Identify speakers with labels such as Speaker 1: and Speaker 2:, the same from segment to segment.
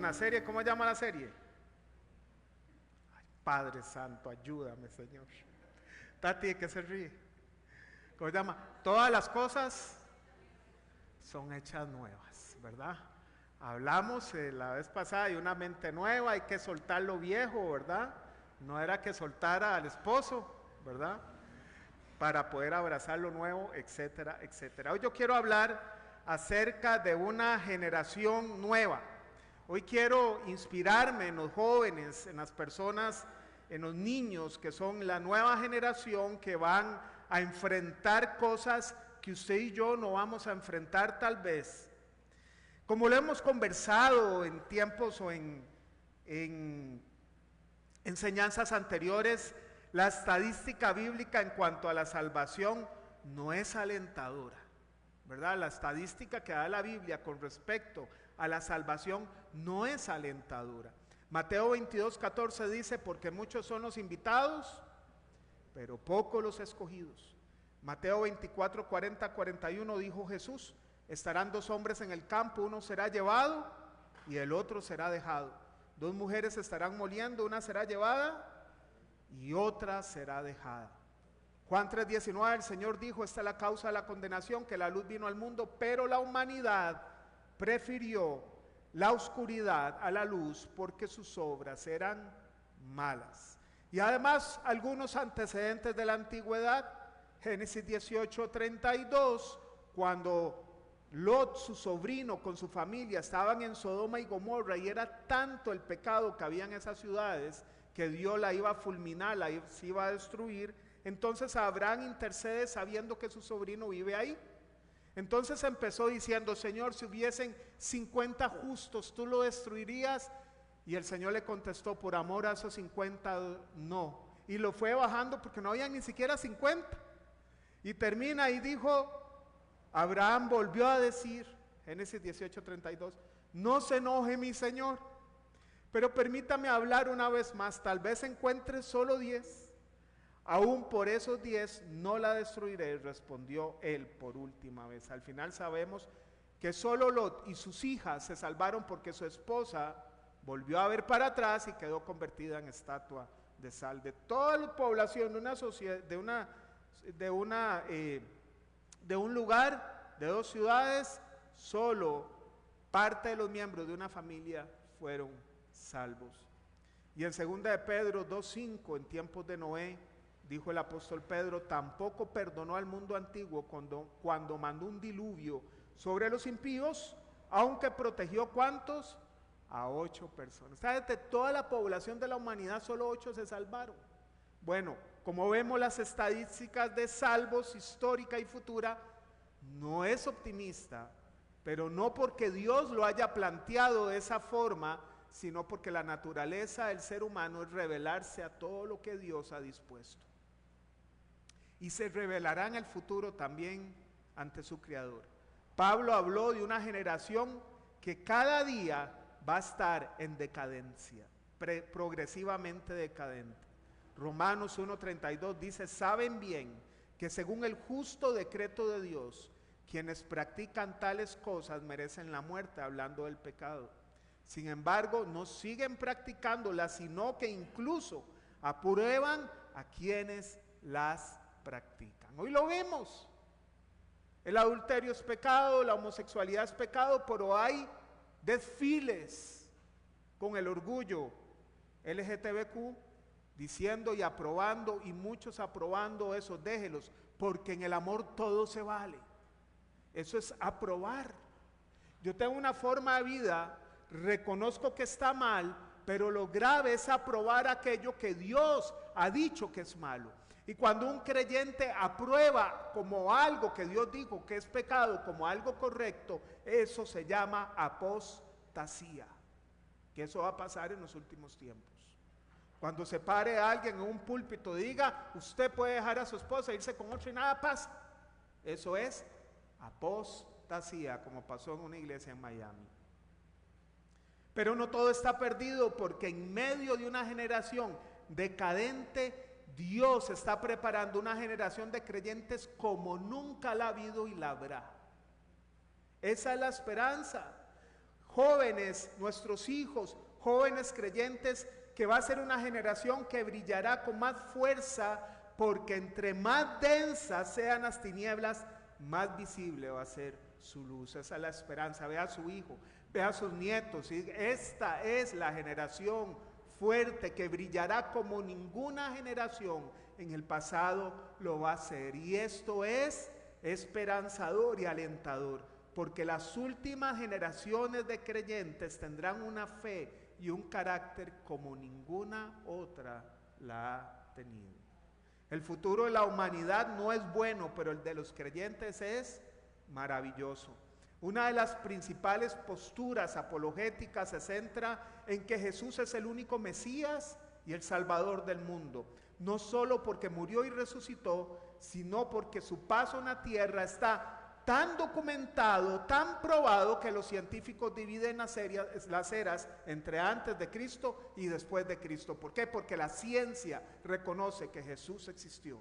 Speaker 1: con la serie. ¿Cómo se llama la serie? Ay, Padre Santo, ayúdame, Señor. Tati, ¿qué se ríe? ¿Cómo se llama? Todas las cosas son hechas nuevas, ¿verdad? Hablamos la vez pasada de una mente nueva, hay que soltar lo viejo, ¿verdad? No era que soltara al esposo, ¿verdad? Para poder abrazar lo nuevo, etcétera, etcétera. Hoy yo quiero hablar acerca de una generación nueva. Hoy quiero inspirarme en los jóvenes, en las personas, en los niños que son la nueva generación que van a enfrentar cosas que usted y yo no vamos a enfrentar tal vez. Como lo hemos conversado en tiempos o en enseñanzas anteriores, la estadística bíblica en cuanto a la salvación no es alentadora, ¿verdad? La estadística que da la Biblia con respecto a la salvación no es alentadora. Mateo 22:14 dice, porque muchos son los invitados, pero pocos los escogidos. Mateo 24:40-41 dijo Jesús, estarán dos hombres en el campo, uno será llevado y el otro será dejado. Dos mujeres estarán moliendo, una será llevada y otra será dejada. Juan 3:19, el Señor dijo, esta es la causa de la condenación, que la luz vino al mundo, pero la humanidad prefirió la oscuridad a la luz porque sus obras eran malas. Y además algunos antecedentes de la antigüedad, Génesis 18:32, cuando Lot, su sobrino, con su familia estaban en Sodoma y Gomorra y era tanto el pecado que había en esas ciudades que Dios la iba a fulminar, se iba a destruir. Entonces Abraham intercede sabiendo que su sobrino vive ahí. Entonces empezó diciendo, Señor, si hubiesen 50 justos, ¿tú lo destruirías? Y el Señor le contestó, por amor a esos 50 no. Y lo fue bajando porque no había ni siquiera 50. Y termina y dijo, Abraham volvió a decir, Génesis 18:32, no se enoje mi Señor, pero permítame hablar una vez más, tal vez encuentre solo 10, aún por esos 10 no la destruiré, respondió él por última vez. Al final sabemos que solo Lot y sus hijas se salvaron porque su esposa volvió a ver para atrás y quedó convertida en estatua de sal. De toda la población de una sociedad, de un lugar, de dos ciudades, solo parte de los miembros de una familia fueron salvos. Y en 2 de Pedro 2:5, en tiempos de Noé, dijo el apóstol Pedro, tampoco perdonó al mundo antiguo cuando mandó un diluvio sobre los impíos, aunque protegió ¿cuántos? A 8 personas. O sea, de toda la población de la humanidad, solo 8 se salvaron. Bueno, como vemos, las estadísticas de salvos histórica y futura no es optimista, pero no porque Dios lo haya planteado de esa forma, sino porque la naturaleza del ser humano es revelarse a todo lo que Dios ha dispuesto. Y se revelará en el futuro también ante su Creador. Pablo habló de una generación que cada día va a estar en decadencia, progresivamente decadente. Romanos 1:32 dice, saben bien que según el justo decreto de Dios, quienes practican tales cosas merecen la muerte, hablando del pecado. Sin embargo, no siguen practicándolas, sino que incluso aprueban a quienes las practican. Hoy lo vemos. El adulterio es pecado, la homosexualidad es pecado, pero hay desfiles con el orgullo LGTBQ diciendo y aprobando, y muchos aprobando eso, déjelos, porque en el amor todo se vale. Eso es aprobar. Yo tengo una forma de vida, reconozco que está mal, pero lo grave es aprobar aquello que Dios ha dicho que es malo. Y cuando un creyente aprueba como algo que Dios dijo que es pecado, como algo correcto, eso se llama apostasía, que eso va a pasar en los últimos tiempos. Cuando se pare alguien en un púlpito y diga, usted puede dejar a su esposa e irse con otro y nada pasa, eso es apostasía, como pasó en una iglesia en Miami. Pero no todo está perdido, porque en medio de una generación decadente, Dios está preparando una generación de creyentes como nunca la ha habido y la habrá. Esa es la esperanza. jóvenes, nuestros hijos, jóvenes creyentes, que va a ser una generación que brillará con más fuerza, porque entre más densas sean las tinieblas, más visible va a ser su luz. Esa es la esperanza. Vea a su hijo, vea a sus nietos. Y esta es la generación fuerte que brillará como ninguna generación en el pasado lo va a hacer. Y esto es esperanzador y alentador, porque las últimas generaciones de creyentes tendrán una fe y un carácter como ninguna otra la ha tenido. El futuro de la humanidad no es bueno, pero el de los creyentes es maravilloso. Una de las principales posturas apologéticas se centra en que Jesús es el único Mesías y el Salvador del mundo, no solo porque murió y resucitó, sino porque su paso en la tierra está tan documentado, tan probado, que los científicos dividen las eras entre antes de Cristo y después de Cristo. ¿Por qué? Porque la ciencia reconoce que Jesús existió.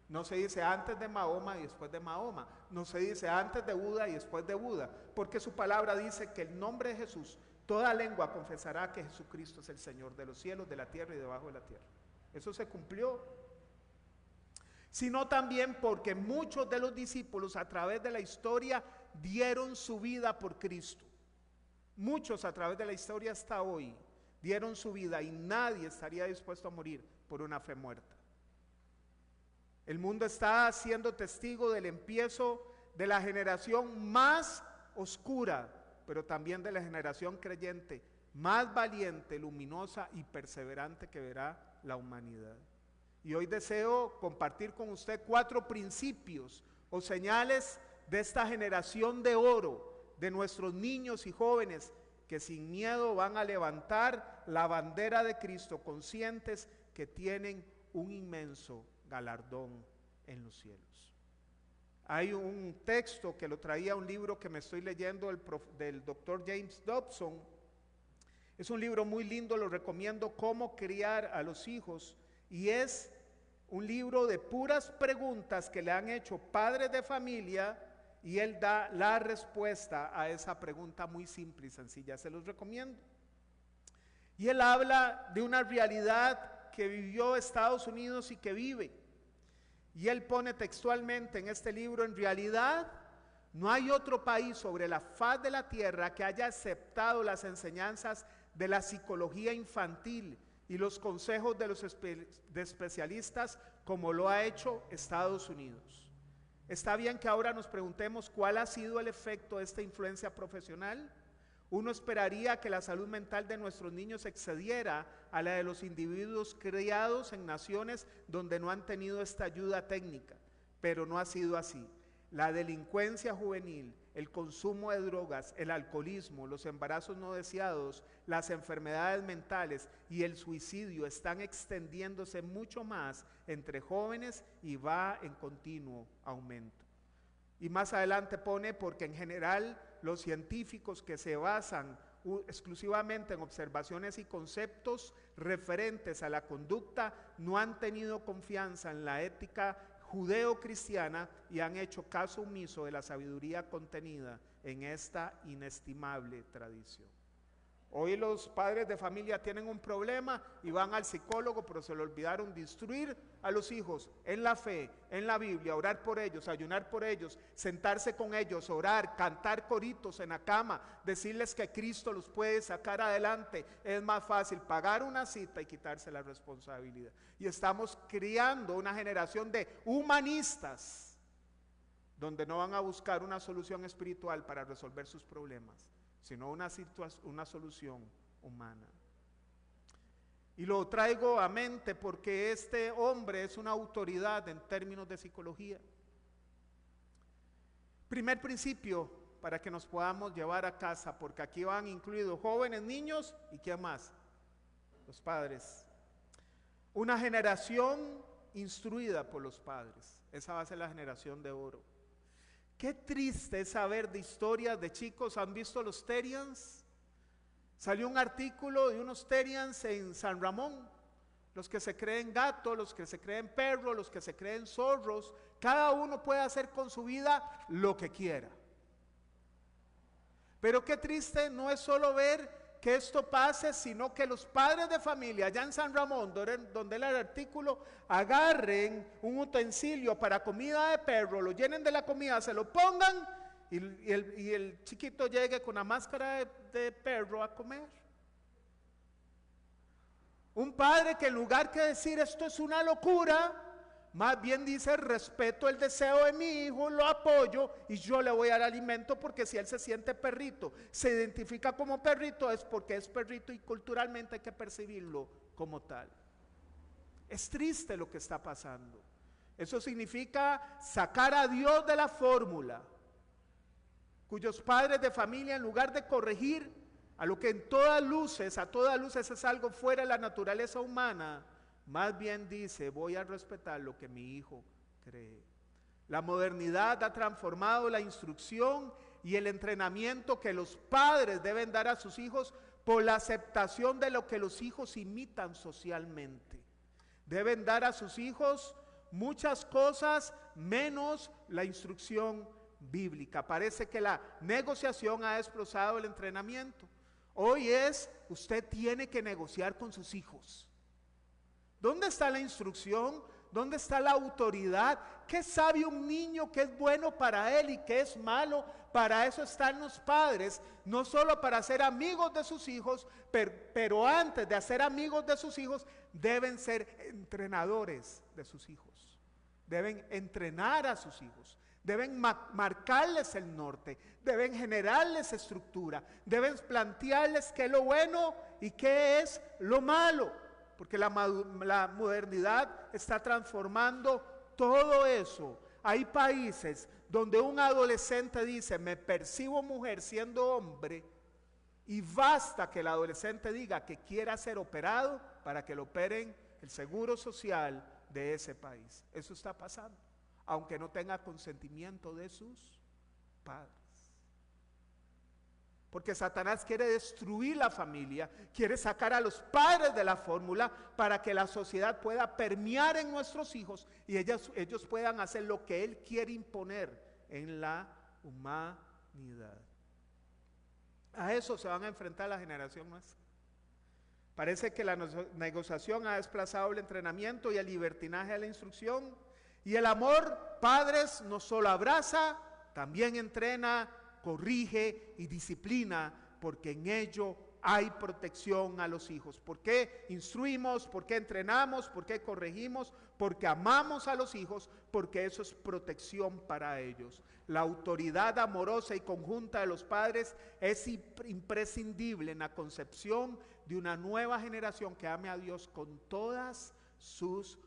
Speaker 1: No se dice antes de Mahoma y después de Mahoma, no se dice antes de Buda y después de Buda, porque su palabra dice que el nombre de Jesús, toda lengua confesará que Jesucristo es el Señor de los cielos, de la tierra y debajo de la tierra. Eso se cumplió. Sino también porque muchos de los discípulos a través de la historia dieron su vida por Cristo. Muchos a través de la historia hasta hoy dieron su vida, y nadie estaría dispuesto a morir por una fe muerta. El mundo está siendo testigo del empiezo de la generación más oscura, pero también de la generación creyente más valiente, luminosa y perseverante que verá la humanidad. Y hoy deseo compartir con usted 4 principios o señales de esta generación de oro, de nuestros niños y jóvenes que sin miedo van a levantar la bandera de Cristo, conscientes que tienen un inmenso galardón en los cielos. Hay un texto que lo traía un libro que me estoy leyendo del doctor James Dobson. Es un libro muy lindo, lo recomiendo, Cómo criar a los hijos, y es un libro de puras preguntas que le han hecho padres de familia, y él da la respuesta a esa pregunta muy simple y sencilla. Se los recomiendo. Y él habla de una realidad que vivió Estados Unidos y que vive. Y él pone textualmente en este libro: en realidad no hay otro país sobre la faz de la tierra que haya aceptado las enseñanzas de la psicología infantil y los consejos de los especialistas como lo ha hecho Estados Unidos. Está bien que ahora nos preguntemos cuál ha sido el efecto de esta influencia profesional. Uno esperaría que la salud mental de nuestros niños excediera a la de los individuos criados en naciones donde no han tenido esta ayuda técnica, pero no ha sido así. La delincuencia juvenil, el consumo de drogas, el alcoholismo, los embarazos no deseados, las enfermedades mentales y el suicidio están extendiéndose mucho más entre jóvenes y va en continuo aumento. Y más adelante pone: porque en general los científicos que se basan exclusivamente en observaciones y conceptos referentes a la conducta no han tenido confianza en la ética judeo-cristiana y han hecho caso omiso de la sabiduría contenida en esta inestimable tradición. Hoy los padres de familia tienen un problema y van al psicólogo, pero se le olvidaron de instruir a los hijos en la fe, en la Biblia, orar por ellos, ayunar por ellos, sentarse con ellos, orar, cantar coritos en la cama, decirles que Cristo los puede sacar adelante. Es más fácil pagar una cita y quitarse la responsabilidad. Y estamos criando una generación de humanistas, donde no van a buscar una solución espiritual para resolver sus problemas, sino una solución humana. Y lo traigo a mente porque este hombre es una autoridad en términos de psicología. Primer principio para que nos podamos llevar a casa, porque aquí van incluidos jóvenes, niños y ¿quién más? Los padres. Una generación instruida por los padres. Esa va a ser la generación de oro. Qué triste es saber de historias de chicos. ¿Han visto los Terians? Salió un artículo de unos Terians en San Ramón. Los que se creen gatos, los que se creen perros, los que se creen zorros. Cada uno puede hacer con su vida lo que quiera. Pero qué triste, no es solo ver que esto pase, sino que los padres de familia allá en San Ramón, donde era el artículo, agarren un utensilio para comida de perro, lo llenen de la comida, se lo pongan y el chiquito llegue con la máscara de perro a comer. Un padre que en lugar que decir esto es una locura, más bien dice respeto el deseo de mi hijo, lo apoyo y yo le voy a dar alimento, porque si él se siente perrito, se identifica como perrito, es porque es perrito y culturalmente hay que percibirlo como tal. Es triste lo que está pasando. Eso significa sacar a Dios de la fórmula, cuyos padres de familia, en lugar de corregir a lo que a todas luces es algo fuera de la naturaleza humana, más bien dice, voy a respetar lo que mi hijo cree. La modernidad ha transformado la instrucción y el entrenamiento que los padres deben dar a sus hijos por la aceptación de lo que los hijos imitan socialmente. Deben dar a sus hijos muchas cosas menos la instrucción bíblica. Parece que la negociación ha desplazado el entrenamiento. Hoy usted tiene que negociar con sus hijos. ¿Dónde está la instrucción? ¿Dónde está la autoridad? ¿Qué sabe un niño que es bueno para él y qué es malo? Para eso están los padres, no solo para ser amigos de sus hijos, pero antes de ser amigos de sus hijos, deben ser entrenadores de sus hijos. Deben entrenar a sus hijos, deben marcarles el norte, deben generarles estructura, deben plantearles qué es lo bueno y qué es lo malo. Porque la modernidad está transformando todo eso. Hay países donde un adolescente dice, me percibo mujer siendo hombre, y basta que el adolescente diga que quiera ser operado para que lo operen el seguro social de ese país. Eso está pasando, aunque no tenga consentimiento de sus padres. Porque Satanás quiere destruir la familia, quiere sacar a los padres de la fórmula para que la sociedad pueda permear en nuestros hijos y ellos puedan hacer lo que él quiere imponer en la humanidad. A eso se van a enfrentar la generación nuestra. Parece que la negociación ha desplazado el entrenamiento y el libertinaje de la instrucción, y el amor, padres, no solo abraza, también entrena, corrige y disciplina, porque en ello hay protección a los hijos. ¿Por qué instruimos? ¿Por qué entrenamos? ¿Por qué corregimos? Porque amamos a los hijos, porque eso es protección para ellos. La autoridad amorosa y conjunta de los padres es imprescindible en la concepción de una nueva generación que ame a Dios con todas sus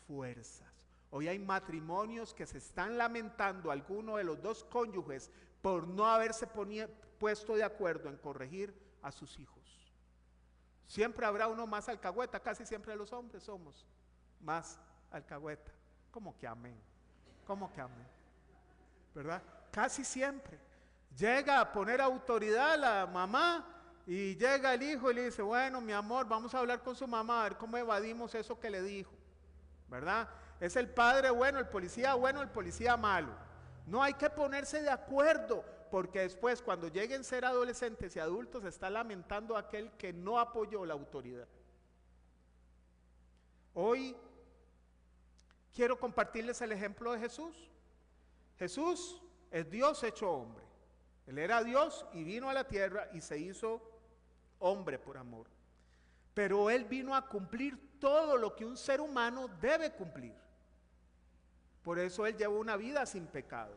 Speaker 1: fuerzas. Hoy hay matrimonios que se están lamentando, alguno de los dos cónyuges, por no haberse puesto de acuerdo en corregir a sus hijos. Siempre habrá uno más alcahueta, casi siempre los hombres somos más alcahueta. ¿Cómo que amén? ¿Cómo que amén? ¿Verdad? Casi siempre. Llega a poner autoridad la mamá y llega el hijo y le dice, bueno, mi amor, vamos a hablar con su mamá a ver cómo evadimos eso que le dijo. ¿Verdad? Es el padre bueno, el policía malo. No hay que ponerse de acuerdo, porque después cuando lleguen a ser adolescentes y adultos se está lamentando aquel que no apoyó la autoridad. Hoy quiero compartirles el ejemplo de Jesús. Jesús es Dios hecho hombre. Él era Dios y vino a la tierra y se hizo hombre por amor. Pero Él vino a cumplir todo lo que un ser humano debe cumplir. Por eso Él llevó una vida sin pecado.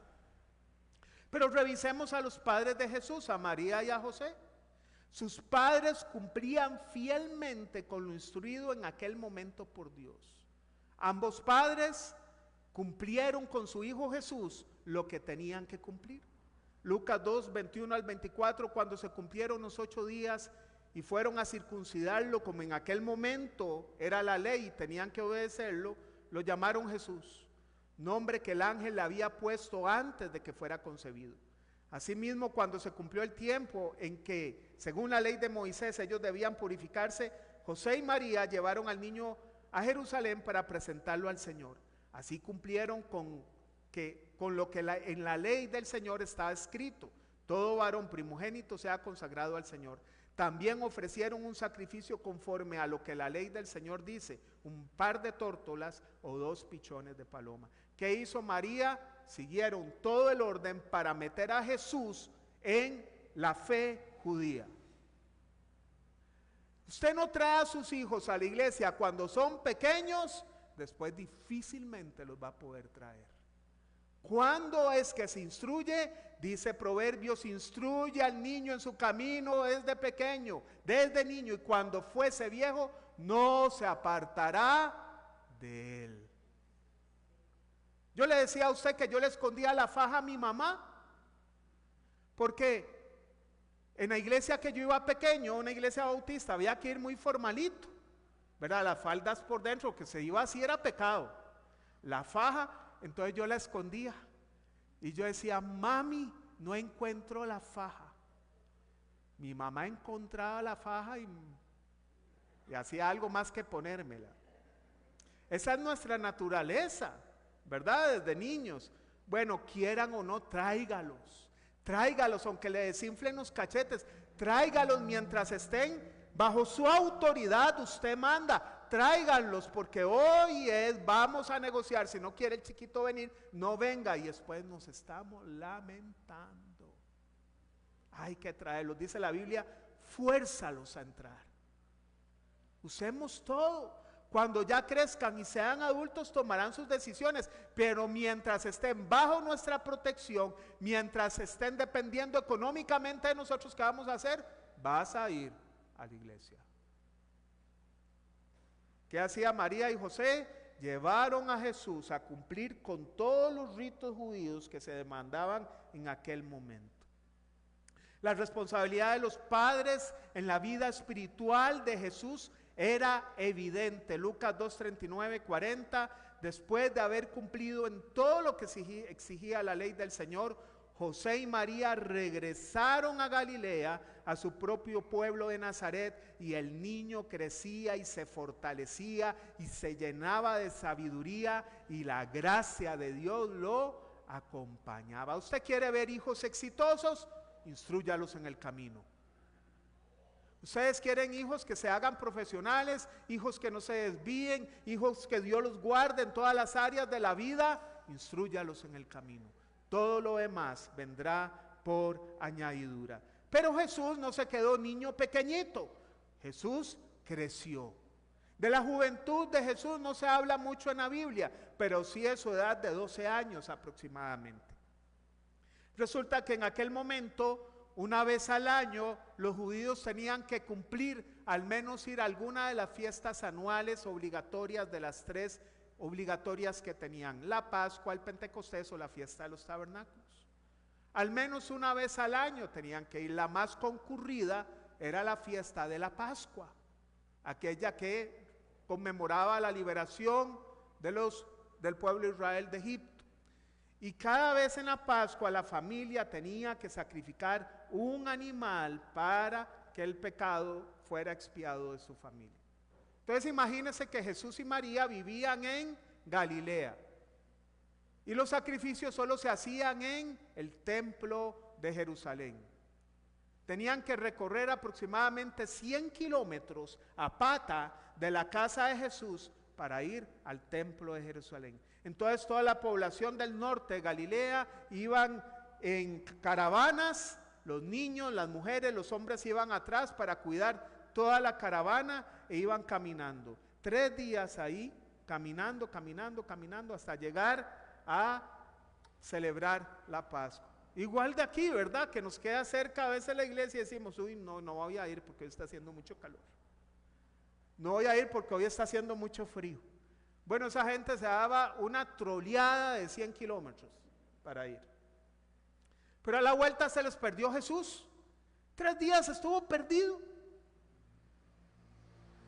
Speaker 1: Pero revisemos a los padres de Jesús, a María y a José. Sus padres cumplían fielmente con lo instruido en aquel momento por Dios. Ambos padres cumplieron con su hijo Jesús lo que tenían que cumplir. Lucas 2, 21 al 24, cuando se cumplieron los 8 días y fueron a circuncidarlo, como en aquel momento era la ley y tenían que obedecerlo, lo llamaron Jesús, nombre que el ángel le había puesto antes de que fuera concebido. Asimismo, cuando se cumplió el tiempo en que, según la ley de Moisés, ellos debían purificarse, José y María llevaron al niño a Jerusalén para presentarlo al Señor. Así cumplieron con lo que en la ley del Señor estaba escrito: Todo varón primogénito sea consagrado al Señor. También ofrecieron un sacrificio conforme a lo que la ley del Señor dice, un par de tórtolas o 2 pichones de paloma. ¿Qué hizo María? Siguieron todo el orden para meter a Jesús en la fe judía. Usted no trae a sus hijos a la iglesia cuando son pequeños, después difícilmente los va a poder traer. ¿Cuándo es que se instruye? Dice Proverbios, instruye al niño en su camino desde pequeño, desde niño, y cuando fuese viejo no se apartará de él. Yo le decía a usted que yo le escondía la faja a mi mamá, porque en la iglesia que yo iba pequeño, una iglesia bautista, había que ir muy formalito, ¿verdad? Las faldas por dentro, que se iba así era pecado. La faja, entonces yo la escondía. Y yo decía, mami, no encuentro la faja. Mi mamá encontraba la faja y hacía algo más que ponérmela. Esa es nuestra naturaleza, ¿verdad? Desde niños. Bueno, quieran o no, tráigalos. Tráigalos, aunque le desinflen los cachetes. Tráigalos mientras estén bajo su autoridad. Usted manda. Tráiganlos, porque hoy vamos a negociar. Si no quiere el chiquito venir, no venga. Y después nos estamos lamentando. Hay que traerlos. Dice la Biblia, fuérzalos a entrar. Usemos todo. Cuando ya crezcan y sean adultos tomarán sus decisiones, pero mientras estén bajo nuestra protección, mientras estén dependiendo económicamente de nosotros, ¿qué vamos a hacer? Vas a ir a la iglesia. ¿Qué hacía María y José? Llevaron a Jesús a cumplir con todos los ritos judíos que se demandaban en aquel momento. La responsabilidad de los padres en la vida espiritual de Jesús era evidente. Lucas 2:39, 40, después de haber cumplido en todo lo que exigía la ley del Señor, José y María regresaron a Galilea, a su propio pueblo de Nazaret, y el niño crecía y se fortalecía y se llenaba de sabiduría, y la gracia de Dios lo acompañaba. ¿Usted quiere ver hijos exitosos? Instrúyalos en el camino. Ustedes quieren hijos que se hagan profesionales, hijos que no se desvíen, hijos que Dios los guarde en todas las áreas de la vida, instrúyalos en el camino. Todo lo demás vendrá por añadidura. Pero Jesús no se quedó niño pequeñito, Jesús creció. De la juventud de Jesús no se habla mucho en la Biblia, pero sí es su edad de 12 años aproximadamente. Resulta que en aquel momento, una vez al año, los judíos tenían que cumplir, al menos ir a alguna de las fiestas anuales obligatorias, de las 3 obligatorias que tenían: la Pascua, el Pentecostés o la fiesta de los tabernáculos. Al menos una vez al año tenían que ir. La más concurrida era la fiesta de la Pascua, aquella que conmemoraba la liberación del pueblo de Israel de Egipto. Y cada vez en la Pascua la familia tenía que sacrificar un animal para que el pecado fuera expiado de su familia. Entonces imagínense que Jesús y María vivían en Galilea y los sacrificios solo se hacían en el templo de Jerusalén. Tenían que recorrer aproximadamente 100 kilómetros a pata de la casa de Jesús para ir al templo de Jerusalén. Entonces toda la población del norte de Galilea iban en caravanas, los niños, las mujeres, los hombres iban atrás para cuidar toda la caravana e iban caminando. 3 días ahí, caminando hasta llegar a celebrar la Pascua. Igual de aquí, ¿verdad? Que nos queda cerca a veces la iglesia y decimos, uy, no voy a ir porque hoy está haciendo mucho calor. No voy a ir porque hoy está haciendo mucho frío. Bueno, esa gente se daba una troleada de 100 kilómetros para ir. Pero a la vuelta se les perdió Jesús. 3 días estuvo perdido.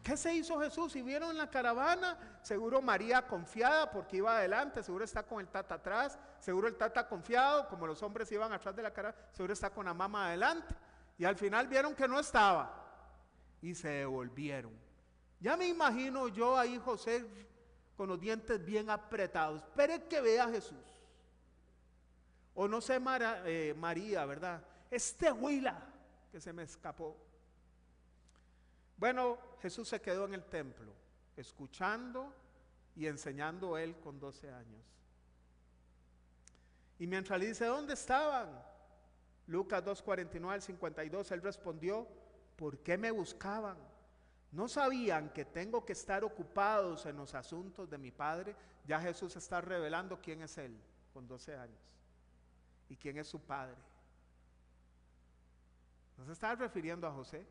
Speaker 1: ¿Qué se hizo Jesús? Si vieron en la caravana, seguro María confiada porque iba adelante, seguro está con el tata atrás, seguro el tata confiado, como los hombres iban atrás de la caravana, seguro está con la mamá adelante. Y al final vieron que no estaba y se devolvieron. Ya me imagino yo ahí José con los dientes bien apretados. Espere que vea a Jesús. O no sé María, ¿verdad? este huila que se me escapó. Bueno, Jesús se quedó en el templo, escuchando y enseñando él con 12 años. Y mientras le dice, ¿dónde estaban? Lucas 2:49 al 52, él respondió, ¿por qué me buscaban? ¿No sabían que tengo que estar ocupados en los asuntos de mi Padre? Ya Jesús está revelando quién es él con 12 años y quién es su Padre. No se está refiriendo a José,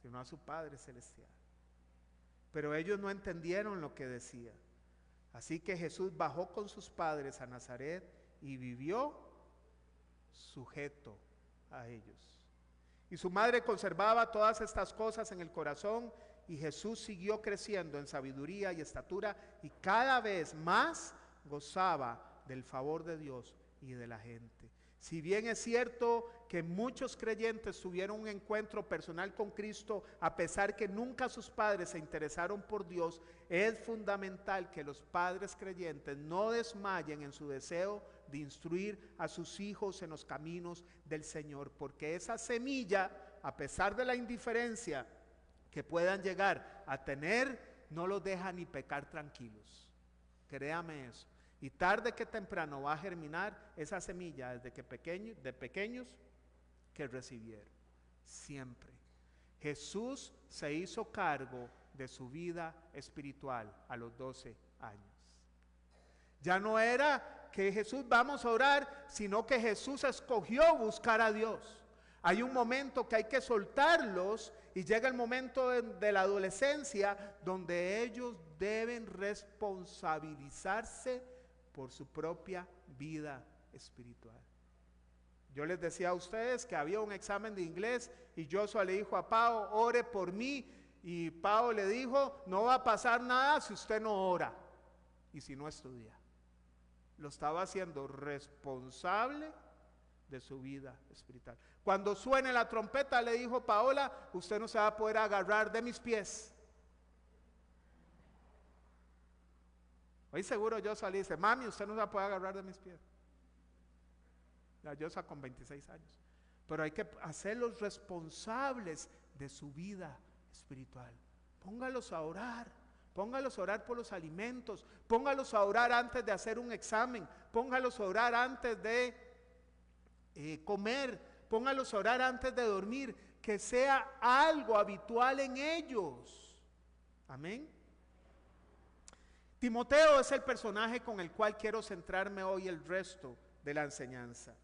Speaker 1: sino a su Padre celestial. Pero ellos no entendieron lo que decía. Así que Jesús bajó con sus padres a Nazaret y vivió sujeto a ellos. Y su madre conservaba todas estas cosas en el corazón, y Jesús siguió creciendo en sabiduría y estatura, y cada vez más gozaba del favor de Dios y de la gente. Si bien es cierto que muchos creyentes tuvieron un encuentro personal con Cristo, a pesar que nunca sus padres se interesaron por Dios, es fundamental que los padres creyentes no desmayen en su deseo de instruir a sus hijos en los caminos del Señor, porque esa semilla, a pesar de la indiferencia que puedan llegar a tener, no los deja ni pecar tranquilos. Créame eso. Y tarde que temprano va a germinar esa semilla de pequeños que recibieron. Siempre. Jesús se hizo cargo de su vida espiritual a los 12 años. Ya no era que Jesús vamos a orar, sino que Jesús escogió buscar a Dios. Hay un momento que hay que soltarlos y llega el momento de la adolescencia donde ellos deben responsabilizarse por su propia vida espiritual. Yo les decía a ustedes que había un examen de inglés y Joshua le dijo a Pau, ore por mí, y Pau le dijo, no va a pasar nada si usted no ora y si no estudia. Lo estaba haciendo responsable de su vida espiritual. Cuando suene la trompeta, le dijo Paola, usted no se va a poder agarrar de mis pies. Hoy seguro Joshua le dice, mami, usted no se va a poder agarrar de mis pies. La Joshua con 26 años. Pero hay que hacerlos responsables de su vida espiritual. Póngalos a orar. Póngalos a orar por los alimentos. Póngalos a orar antes de hacer un examen. Póngalos a orar antes de comer. Póngalos a orar antes de dormir. Que sea algo habitual en ellos. Amén. Timoteo es el personaje con el cual quiero centrarme hoy el resto de la enseñanza.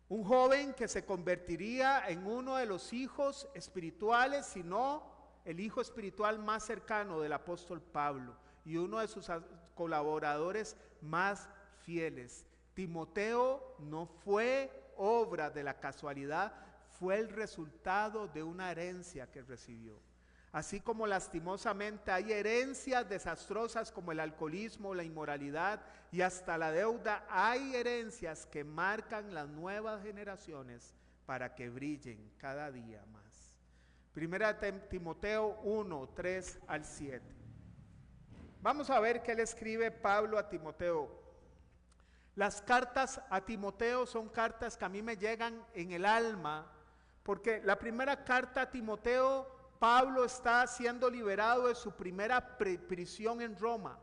Speaker 1: Un joven que se convertiría en uno de los hijos espirituales, si no el hijo espiritual más cercano del apóstol Pablo y uno de sus colaboradores más fieles. Timoteo no fue obra de la casualidad, fue el resultado de una herencia que recibió. Así como lastimosamente hay herencias desastrosas como el alcoholismo, la inmoralidad y hasta la deuda, hay herencias que marcan las nuevas generaciones para que brillen cada día más. Primera Timoteo 1, 3 al 7. Vamos a ver qué le escribe Pablo a Timoteo. Las cartas a Timoteo son cartas que a mí me llegan en el alma, porque la primera carta a Timoteo, Pablo está siendo liberado de su primera prisión en Roma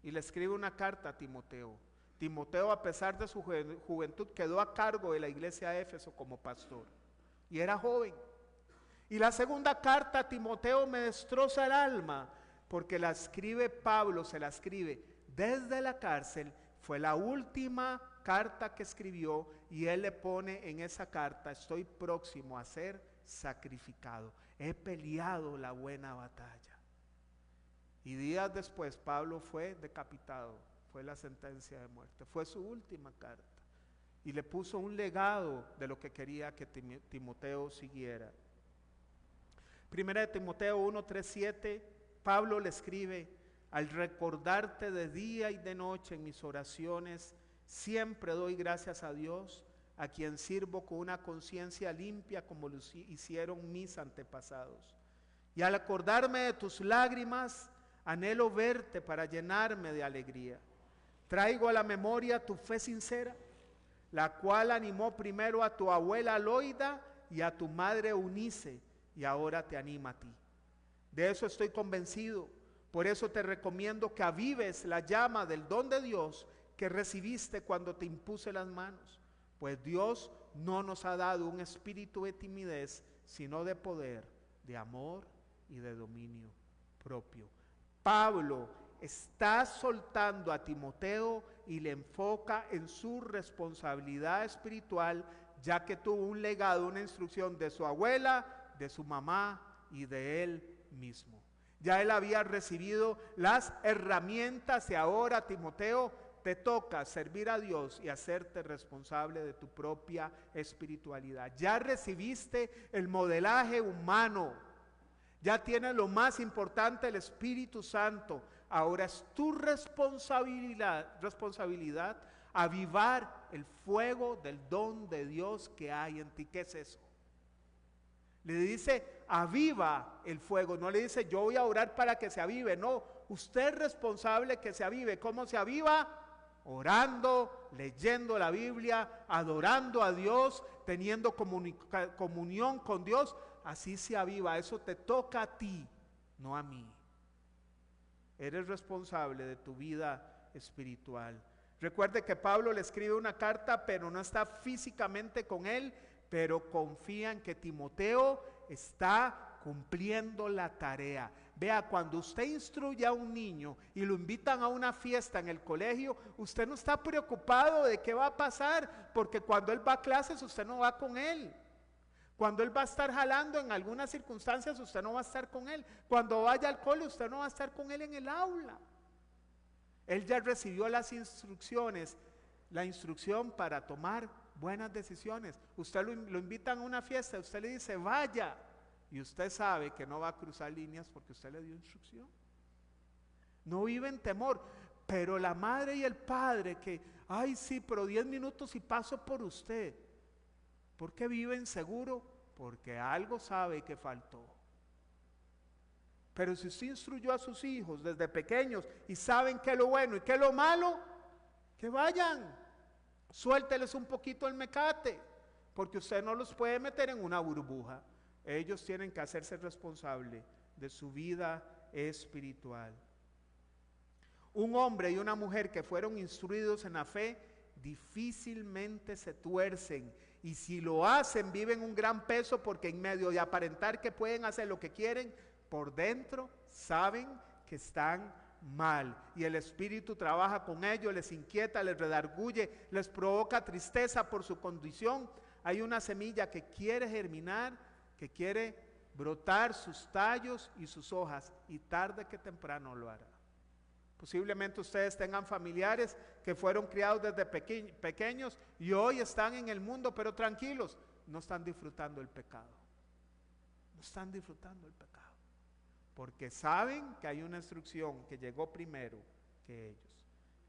Speaker 1: y le escribe una carta a Timoteo. Timoteo, a pesar de su juventud, quedó a cargo de la iglesia de Éfeso como pastor y era joven. Y la segunda carta a Timoteo me destroza el alma porque la escribe Pablo, se la escribe desde la cárcel. Fue la última carta que escribió y él le pone en esa carta, estoy próximo a ser sacrificado. He peleado la buena batalla. Y días después Pablo fue decapitado, fue la sentencia de muerte, fue su última carta. Y le puso un legado de lo que quería que Timoteo siguiera. Primera de Timoteo 1, 3, 7, Pablo le escribe, al recordarte de día y de noche en mis oraciones, siempre doy gracias a Dios, a quien sirvo con una conciencia limpia como lo hicieron mis antepasados. Y al acordarme de tus lágrimas, anhelo verte para llenarme de alegría. Traigo a la memoria tu fe sincera, la cual animó primero a tu abuela Loida y a tu madre Eunice, y ahora te anima a ti. De eso estoy convencido. Por eso te recomiendo que avives la llama del don de Dios que recibiste cuando te impuse las manos. Pues Dios no nos ha dado un espíritu de timidez, sino de poder, de amor y de dominio propio. Pablo está soltando a Timoteo y le enfoca en su responsabilidad espiritual, ya que tuvo un legado, una instrucción de su abuela, de su mamá y de él mismo. Ya él había recibido las herramientas y ahora, Timoteo, te toca servir a Dios y hacerte responsable de tu propia espiritualidad. Ya recibiste el modelaje humano, ya tienes lo más importante, el Espíritu Santo. Ahora es tu responsabilidad avivar el fuego del don de Dios que hay en ti. ¿Qué es eso? Le dice, aviva el fuego, no le dice, yo voy a orar para que se avive. No, usted es responsable que se avive. ¿Cómo se aviva? Orando, leyendo la Biblia, adorando a Dios, teniendo comunión con Dios. Así se aviva. Eso te toca a ti, no a mí. Eres responsable de tu vida espiritual. Recuerde que Pablo le escribe una carta, pero no está físicamente con él, pero confía en que Timoteo está cumpliendo la tarea. Vea, cuando usted instruye a un niño y lo invitan a una fiesta en el colegio, usted no está preocupado de qué va a pasar, porque cuando él va a clases usted no va con él. Cuando él va a estar jalando en algunas circunstancias, usted no va a estar con él. Cuando vaya al cole, usted no va a estar con él en el aula. Él ya recibió las instrucciones, la instrucción para tomar buenas decisiones. Usted lo invitan a una fiesta, usted le dice vaya, y usted sabe que no va a cruzar líneas porque usted le dio instrucción. No vive en temor, pero la madre y el padre que, ay sí, pero 10 minutos y paso por usted. ¿Por qué viven seguro? Porque algo sabe que faltó. Pero si usted instruyó a sus hijos desde pequeños y saben qué es lo bueno y qué es lo malo, que vayan. Suélteles un poquito el mecate, porque usted no los puede meter en una burbuja. Ellos tienen que hacerse responsables de su vida espiritual. Un hombre y una mujer que fueron instruidos en la fe difícilmente se tuercen, y si lo hacen viven un gran peso, porque en medio de aparentar que pueden hacer lo que quieren, por dentro saben que están mal, y el Espíritu trabaja con ellos, les inquieta, les redarguye, les provoca tristeza por su condición. Hay una semilla que quiere germinar, que quiere brotar sus tallos y sus hojas, y tarde que temprano lo hará. Posiblemente ustedes tengan familiares que fueron criados desde pequeños y hoy están en el mundo, pero tranquilos, no están disfrutando el pecado. No están disfrutando el pecado, porque saben que hay una instrucción que llegó primero que ellos.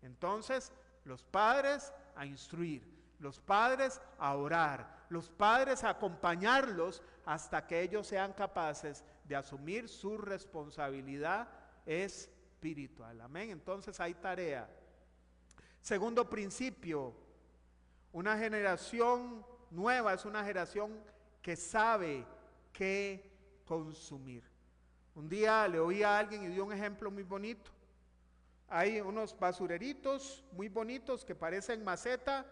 Speaker 1: Entonces, los padres a instruir, los padres a orar, los padres a acompañarlos hasta que ellos sean capaces de asumir su responsabilidad espiritual. Amén. Entonces hay tarea. Segundo principio, una generación nueva es una generación que sabe qué consumir. Un día le oí a alguien y dio un ejemplo muy bonito. Hay unos basureritos muy bonitos que parecen maceta,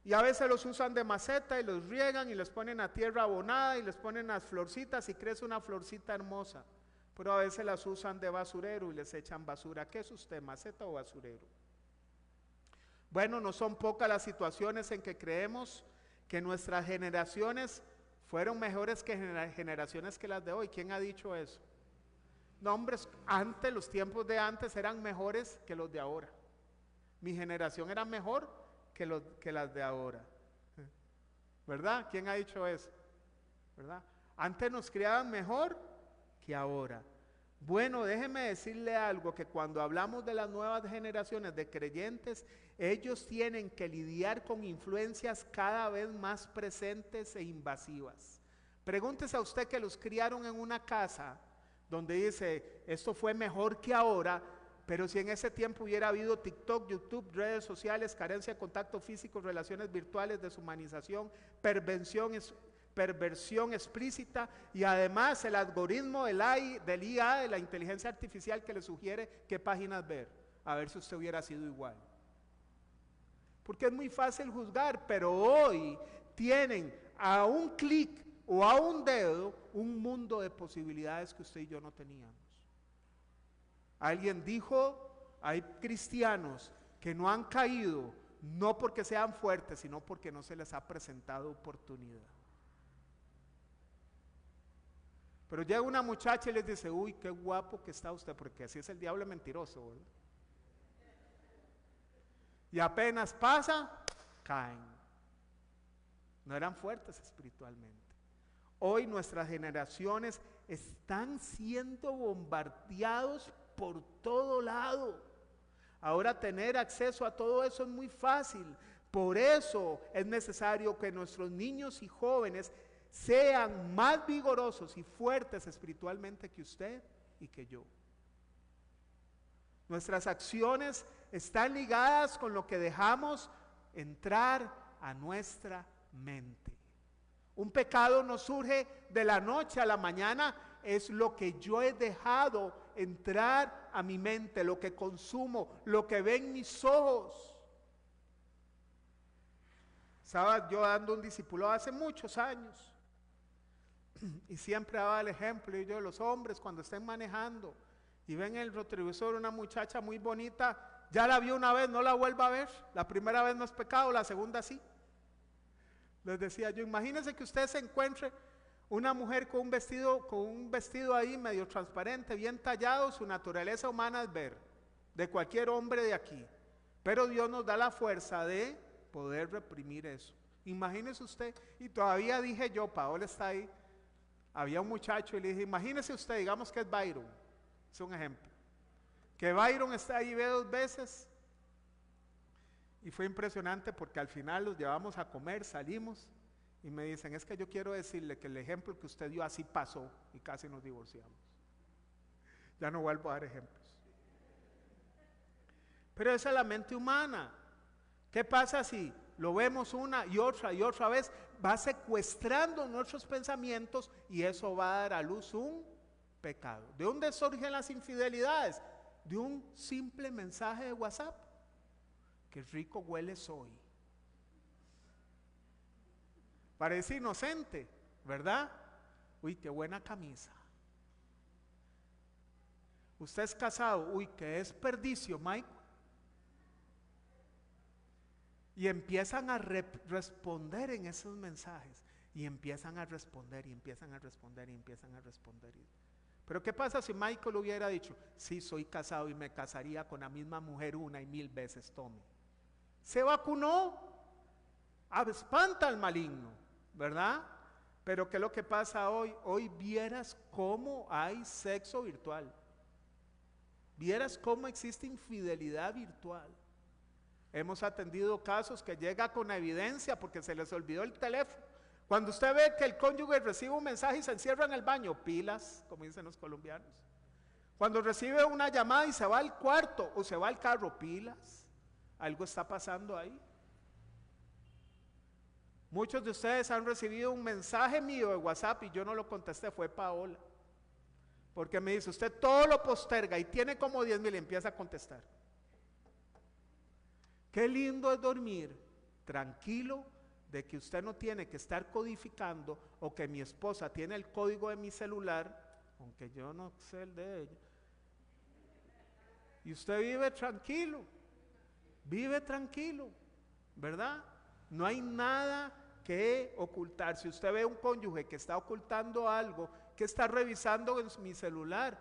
Speaker 1: y a veces los usan de maceta y los riegan y les ponen a tierra abonada y les ponen las florcitas y crece una florcita hermosa. Pero a veces las usan de basurero y les echan basura. ¿Qué es usted, maceta o basurero? Bueno, no son pocas las situaciones en que creemos que nuestras generaciones fueron mejores que generaciones que las de hoy. ¿Quién ha dicho eso? No, hombres, antes, los tiempos de antes eran mejores que los de ahora. Mi generación era mejor que las de ahora. ¿Verdad? ¿Quién ha dicho eso? ¿Verdad? Antes nos criaban mejor que ahora. Bueno, déjeme decirle algo, que cuando hablamos de las nuevas generaciones de creyentes, ellos tienen que lidiar con influencias cada vez más presentes e invasivas. Pregúntese a usted que los criaron en una casa donde dice, esto fue mejor que ahora, Pero si en ese tiempo hubiera habido TikTok, YouTube, redes sociales, carencia de contacto físico, relaciones virtuales, deshumanización, perversión explícita y además el algoritmo del IA, de la inteligencia artificial, que le sugiere qué páginas ver, a ver si usted hubiera sido igual. Porque es muy fácil juzgar, pero hoy tienen a un clic o a un dedo un mundo de posibilidades que usted y yo no teníamos. Alguien dijo, hay cristianos que no han caído, no porque sean fuertes, sino porque no se les ha presentado oportunidad. Pero llega una muchacha y les dice, uy, qué guapo que está usted, porque así es el diablo mentiroso, ¿verdad? Y apenas pasa, caen. No eran fuertes espiritualmente. Hoy nuestras generaciones están siendo bombardeados por todo lado. Ahora tener acceso a todo eso es muy fácil. Por eso es necesario que nuestros niños y jóvenes sean más vigorosos y fuertes espiritualmente que usted y que yo. Nuestras acciones están ligadas con lo que dejamos entrar a nuestra mente. Un pecado no surge de la noche a la mañana, es lo que yo he dejado entrar a mi mente, lo que consumo, lo que ven mis ojos. Estaba yo dando un discipulado hace muchos años y siempre daba el ejemplo, y yo, los hombres cuando estén manejando y ven el retrovisor una muchacha muy bonita, ya la vio una vez, no la vuelva a ver. La primera vez no es pecado, la segunda sí. Les decía yo, imagínense que usted se encuentre una mujer con un vestido ahí medio transparente, bien tallado. Su naturaleza humana es ver, de cualquier hombre de aquí, pero Dios nos da la fuerza de poder reprimir eso. Imagínese usted, y todavía dije yo, Paola está ahí, había un muchacho y le dije, imagínese usted, digamos que es Byron, es un ejemplo, que Byron está ahí, ve 2 veces, y fue impresionante porque al final los llevamos a comer, salimos, y me dicen, es que yo quiero decirle que el ejemplo que usted dio así pasó, y casi nos divorciamos. Ya no vuelvo a dar ejemplos. Pero esa es la mente humana. ¿Qué pasa si lo vemos una y otra vez? Va secuestrando nuestros pensamientos y eso va a dar a luz un pecado. ¿De dónde surgen las infidelidades? De un simple mensaje de WhatsApp. Qué rico hueles hoy. Parece inocente, ¿verdad? Uy, qué buena camisa. Usted es casado, uy, qué desperdicio, Mike. Y empiezan a responder en esos mensajes. Y empiezan a responder, y empiezan a responder, y empiezan a responder. Pero ¿qué pasa si Michael hubiera dicho, sí, soy casado y me casaría con la misma mujer 1 y 1000 veces, tome? Se vacunó, espanta al maligno, ¿verdad? Pero ¿qué es lo que pasa hoy? Hoy vieras cómo hay sexo virtual. Vieras cómo existe infidelidad virtual. Hemos atendido casos que llega con evidencia porque se les olvidó el teléfono. Cuando usted ve que el cónyuge recibe un mensaje y se encierra en el baño, pilas, como dicen los colombianos. Cuando recibe una llamada y se va al cuarto o se va al carro, pilas. Algo está pasando ahí. Muchos de ustedes han recibido un mensaje mío de WhatsApp y yo no lo contesté, fue Paola. Porque me dice, usted todo lo posterga y tiene como 10,000 y empieza a contestar. Qué lindo es dormir tranquilo de que usted no tiene que estar codificando o que mi esposa tiene el código de mi celular, aunque yo no sé el de ella. Y usted vive tranquilo, ¿verdad? No hay nada que ocultar. Si usted ve un cónyuge que está ocultando algo, que está revisando en mi celular,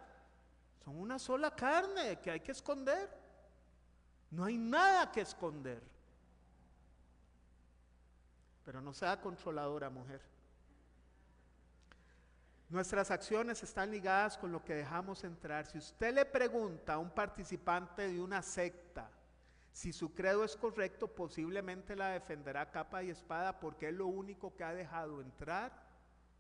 Speaker 1: son una sola carne que hay que esconder. No hay nada que esconder. Pero no sea controladora, mujer. Nuestras acciones están ligadas con lo que dejamos entrar. Si usted le pregunta a un participante de una secta si su credo es correcto, posiblemente la defenderá capa y espada porque es lo único que ha dejado entrar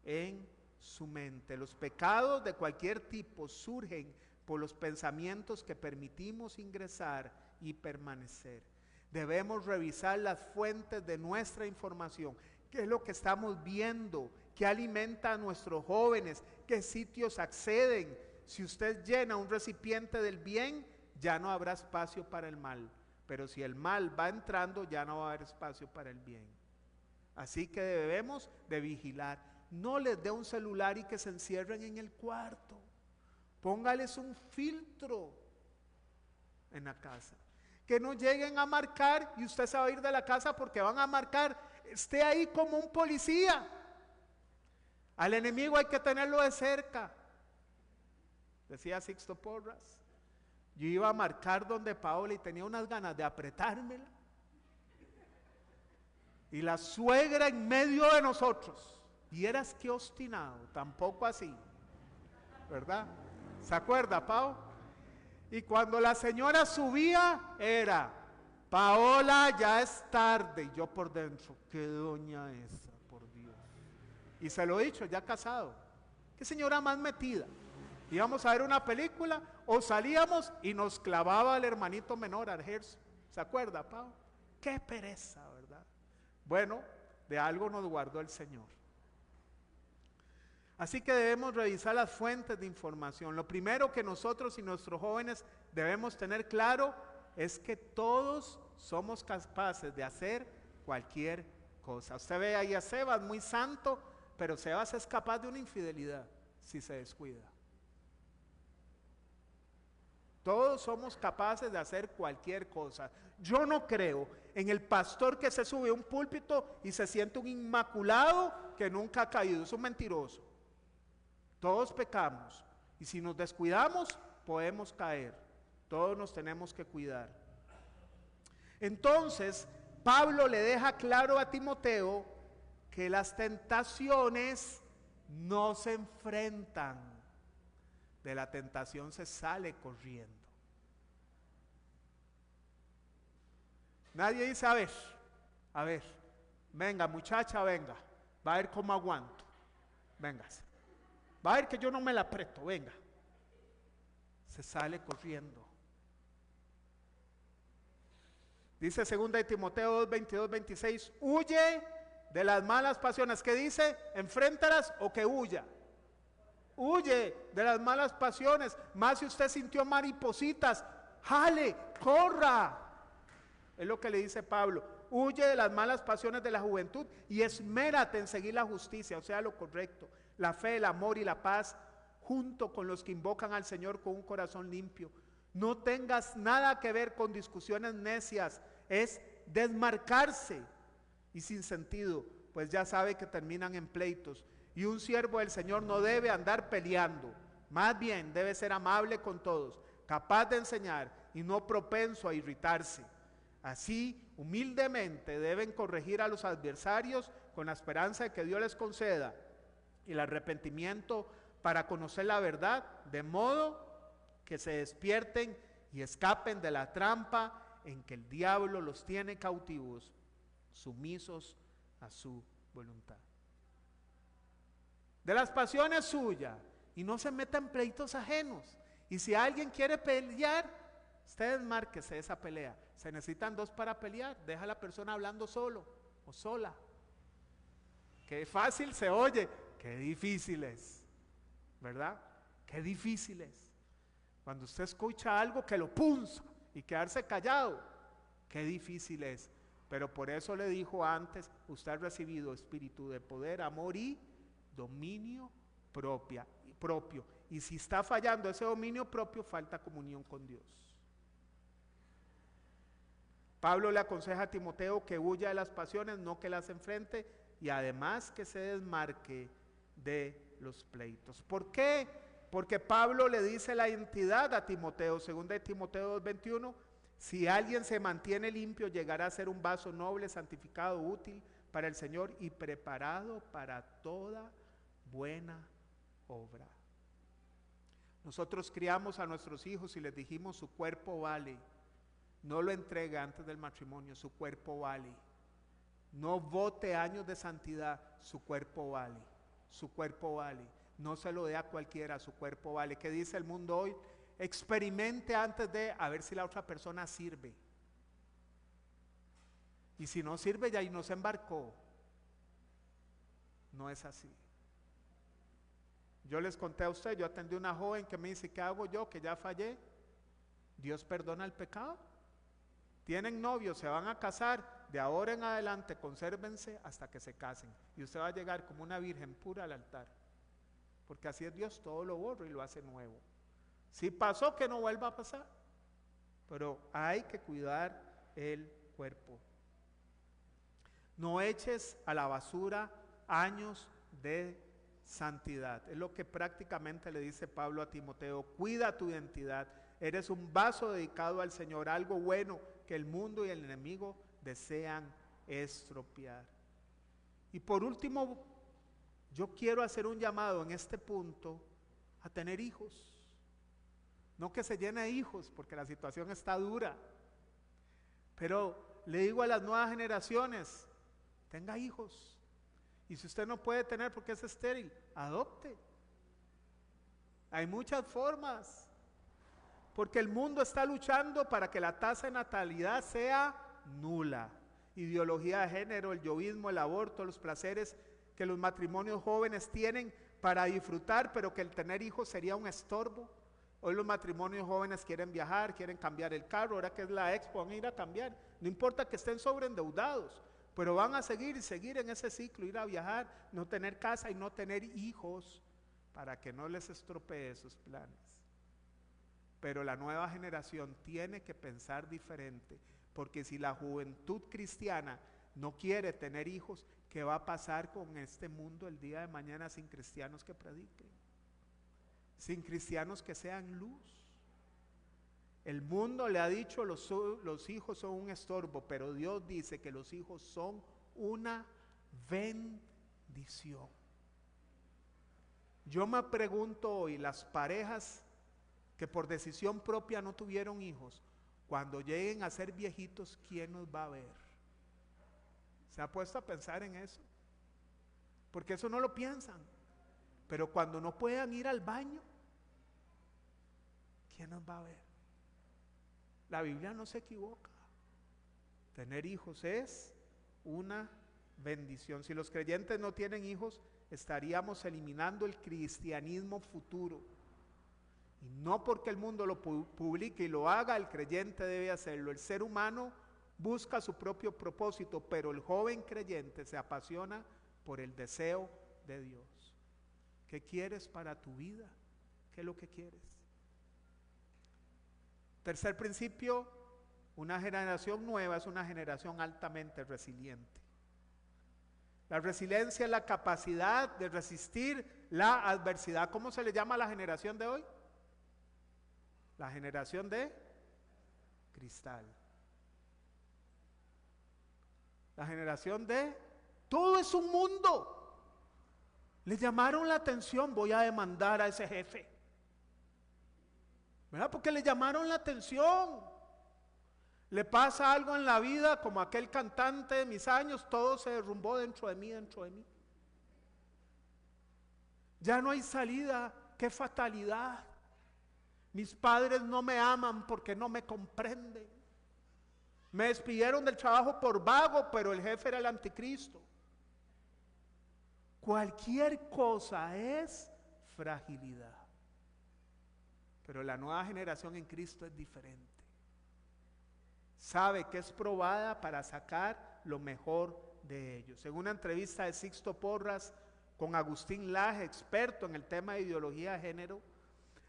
Speaker 1: en su mente. Los pecados de cualquier tipo surgen por los pensamientos que permitimos ingresar y permanecer. Debemos revisar las fuentes de nuestra información. ¿Qué es lo que estamos viendo? ¿Qué alimenta a nuestros jóvenes? ¿Qué sitios acceden? Si usted llena un recipiente del bien, ya no habrá espacio para el mal. Pero si el mal va entrando, ya no va a haber espacio para el bien. Así que debemos de vigilar. No les dé un celular y que se encierren en el cuarto. Póngales un filtro en la casa. Que no lleguen a marcar y usted se va a ir de la casa porque van a marcar. Esté ahí como un policía. Al enemigo hay que tenerlo de cerca. Decía Sixto Porras. Yo iba a marcar donde Paola y tenía unas ganas de apretármela. Y la suegra en medio de nosotros. Y eras que obstinado, tampoco así. ¿Verdad? ¿Se acuerda, Pao? Y cuando la señora subía, era, Paola, ya es tarde. Y yo por dentro, qué doña esa, por Dios. Y se lo he dicho, ya casado. Qué señora más metida. Íbamos a ver una película o salíamos y nos clavaba al hermanito menor, al Gerson. ¿Se acuerda, Pao? Qué pereza, ¿verdad? Bueno, de algo nos guardó el Señor. Así que debemos revisar las fuentes de información. Lo primero que nosotros y nuestros jóvenes debemos tener claro es que todos somos capaces de hacer cualquier cosa. Usted ve ahí a Sebas, muy santo, pero Sebas es capaz de una infidelidad si se descuida. Todos somos capaces de hacer cualquier cosa. Yo no creo en el pastor que se sube a un púlpito y se siente un inmaculado que nunca ha caído. Es un mentiroso. Todos pecamos y si nos descuidamos podemos caer. Todos nos tenemos que cuidar. Entonces, Pablo le deja claro a Timoteo que las tentaciones no se enfrentan. De la tentación se sale corriendo. Nadie dice, a ver, venga muchacha, venga, va a ver cómo aguanto. Véngase. Va a ver que yo no me la aprieto, venga. Se sale corriendo. Dice 2 de Timoteo 2, 22, 26, huye de las malas pasiones. ¿Qué dice? Enfréntalas o que huya. Huye de las malas pasiones. Más si usted sintió maripositas, jale, corra. Es lo que le dice Pablo. Huye de las malas pasiones de la juventud y esmérate en seguir la justicia, o sea, lo correcto, la fe, el amor y la paz, junto con los que invocan al Señor con un corazón limpio. No tengas nada que ver con discusiones necias, es desmarcarse y sin sentido, pues ya sabe que terminan en pleitos. Y un siervo del Señor no debe andar peleando, más bien debe ser amable con todos, capaz de enseñar y no propenso a irritarse. Así, humildemente deben corregir a los adversarios con la esperanza de que Dios les conceda el arrepentimiento para conocer la verdad, de modo que se despierten y escapen de la trampa en que el diablo los tiene cautivos, sumisos a su voluntad. De las pasiones suyas, y no se meta en pleitos ajenos. Y si alguien quiere pelear, usted márquese esa pelea. Se necesitan dos para pelear. Deja a la persona hablando solo o sola. Qué fácil se oye, qué difícil es, ¿verdad? Qué difícil es. Cuando usted escucha algo que lo punza y quedarse callado, qué difícil es. Pero por eso le dijo antes, usted ha recibido espíritu de poder, amor y dominio propio. Y si está fallando ese dominio propio, falta comunión con Dios. Pablo le aconseja a Timoteo que huya de las pasiones, no que las enfrente, y además que se desmarque de los pleitos. ¿Por qué? Porque Pablo le dice la identidad a Timoteo, 2 de Timoteo 2:21, si alguien se mantiene limpio, llegará a ser un vaso noble, santificado, útil para el Señor y preparado para toda buena obra. Nosotros criamos a nuestros hijos y les dijimos su cuerpo vale. No lo entregue antes del matrimonio, su cuerpo vale. No vote años de santidad, su cuerpo vale. Su cuerpo vale. No se lo dé a cualquiera, su cuerpo vale. ¿Qué dice el mundo hoy? experimente antes de a ver si la otra persona sirve. Y si no sirve, ya y no se embarcó. No es así. Yo les conté a usted, yo atendí a una joven que me dice, ¿qué hago yo? Que ya fallé. Dios perdona el pecado. Tienen novios, se van a casar, de ahora en adelante consérvense hasta que se casen. Y usted va a llegar como una virgen pura al altar. Porque así es Dios, todo lo borra y lo hace nuevo. Si pasó, que no vuelva a pasar. Pero hay que cuidar el cuerpo. No eches a la basura años de santidad. Es lo que prácticamente le dice Pablo a Timoteo. Cuida tu identidad. Eres un vaso dedicado al Señor, algo bueno que el mundo y el enemigo desean estropear. Y por último, yo quiero hacer un llamado en este punto a tener hijos. No que se llene de hijos, porque la situación está dura. Pero le digo a las nuevas generaciones, tenga hijos. Y si usted no puede tener porque es estéril, adopte. Hay muchas formas. Porque el mundo está luchando para que la tasa de natalidad sea nula. Ideología de género, el yoísmo, el aborto, los placeres que los matrimonios jóvenes tienen para disfrutar, pero que el tener hijos sería un estorbo. Hoy los matrimonios jóvenes quieren viajar, quieren cambiar el carro, ahora que es la expo van a ir a cambiar. No importa que estén sobreendeudados, pero van a seguir en ese ciclo, ir a viajar, no tener casa y no tener hijos para que no les estropee sus planes. Pero la nueva generación tiene que pensar diferente, porque si la juventud cristiana no quiere tener hijos, ¿qué va a pasar con este mundo el día de mañana sin cristianos que prediquen? Sin cristianos que sean luz. El mundo le ha dicho los hijos son un estorbo, pero Dios dice que los hijos son una bendición. Yo me pregunto hoy, las parejas que por decisión propia no tuvieron hijos, cuando lleguen a ser viejitos, ¿quién nos va a ver? ¿Se ha puesto a pensar en eso? Porque eso no lo piensan. Pero cuando no puedan ir al baño, ¿quién nos va a ver? La Biblia no se equivoca. Tener hijos es una bendición. Si los creyentes no tienen hijos, estaríamos eliminando el cristianismo futuro. Y no porque el mundo lo publique y lo haga, el creyente debe hacerlo. El ser humano busca su propio propósito, pero el joven creyente se apasiona por el deseo de Dios. ¿Qué quieres para tu vida? ¿Qué es lo que quieres? Tercer principio, una generación nueva es una generación altamente resiliente. La resiliencia es la capacidad de resistir la adversidad. ¿Cómo se le llama a la generación de hoy? La generación de cristal. La generación de todo es un mundo. Le llamaron la atención, voy a demandar a ese jefe. ¿Verdad? Porque le llamaron la atención. Le pasa algo en la vida, como aquel cantante de mis años, todo se derrumbó dentro de mí, dentro de mí. Ya no hay salida, qué fatalidad. Mis padres no me aman porque no me comprenden. Me despidieron del trabajo por vago, pero el jefe era el anticristo. Cualquier cosa es fragilidad. Pero la nueva generación en Cristo es diferente. Sabe que es probada para sacar lo mejor de ellos. En una entrevista de Sixto Porras con Agustín Laje, experto en el tema de ideología de género,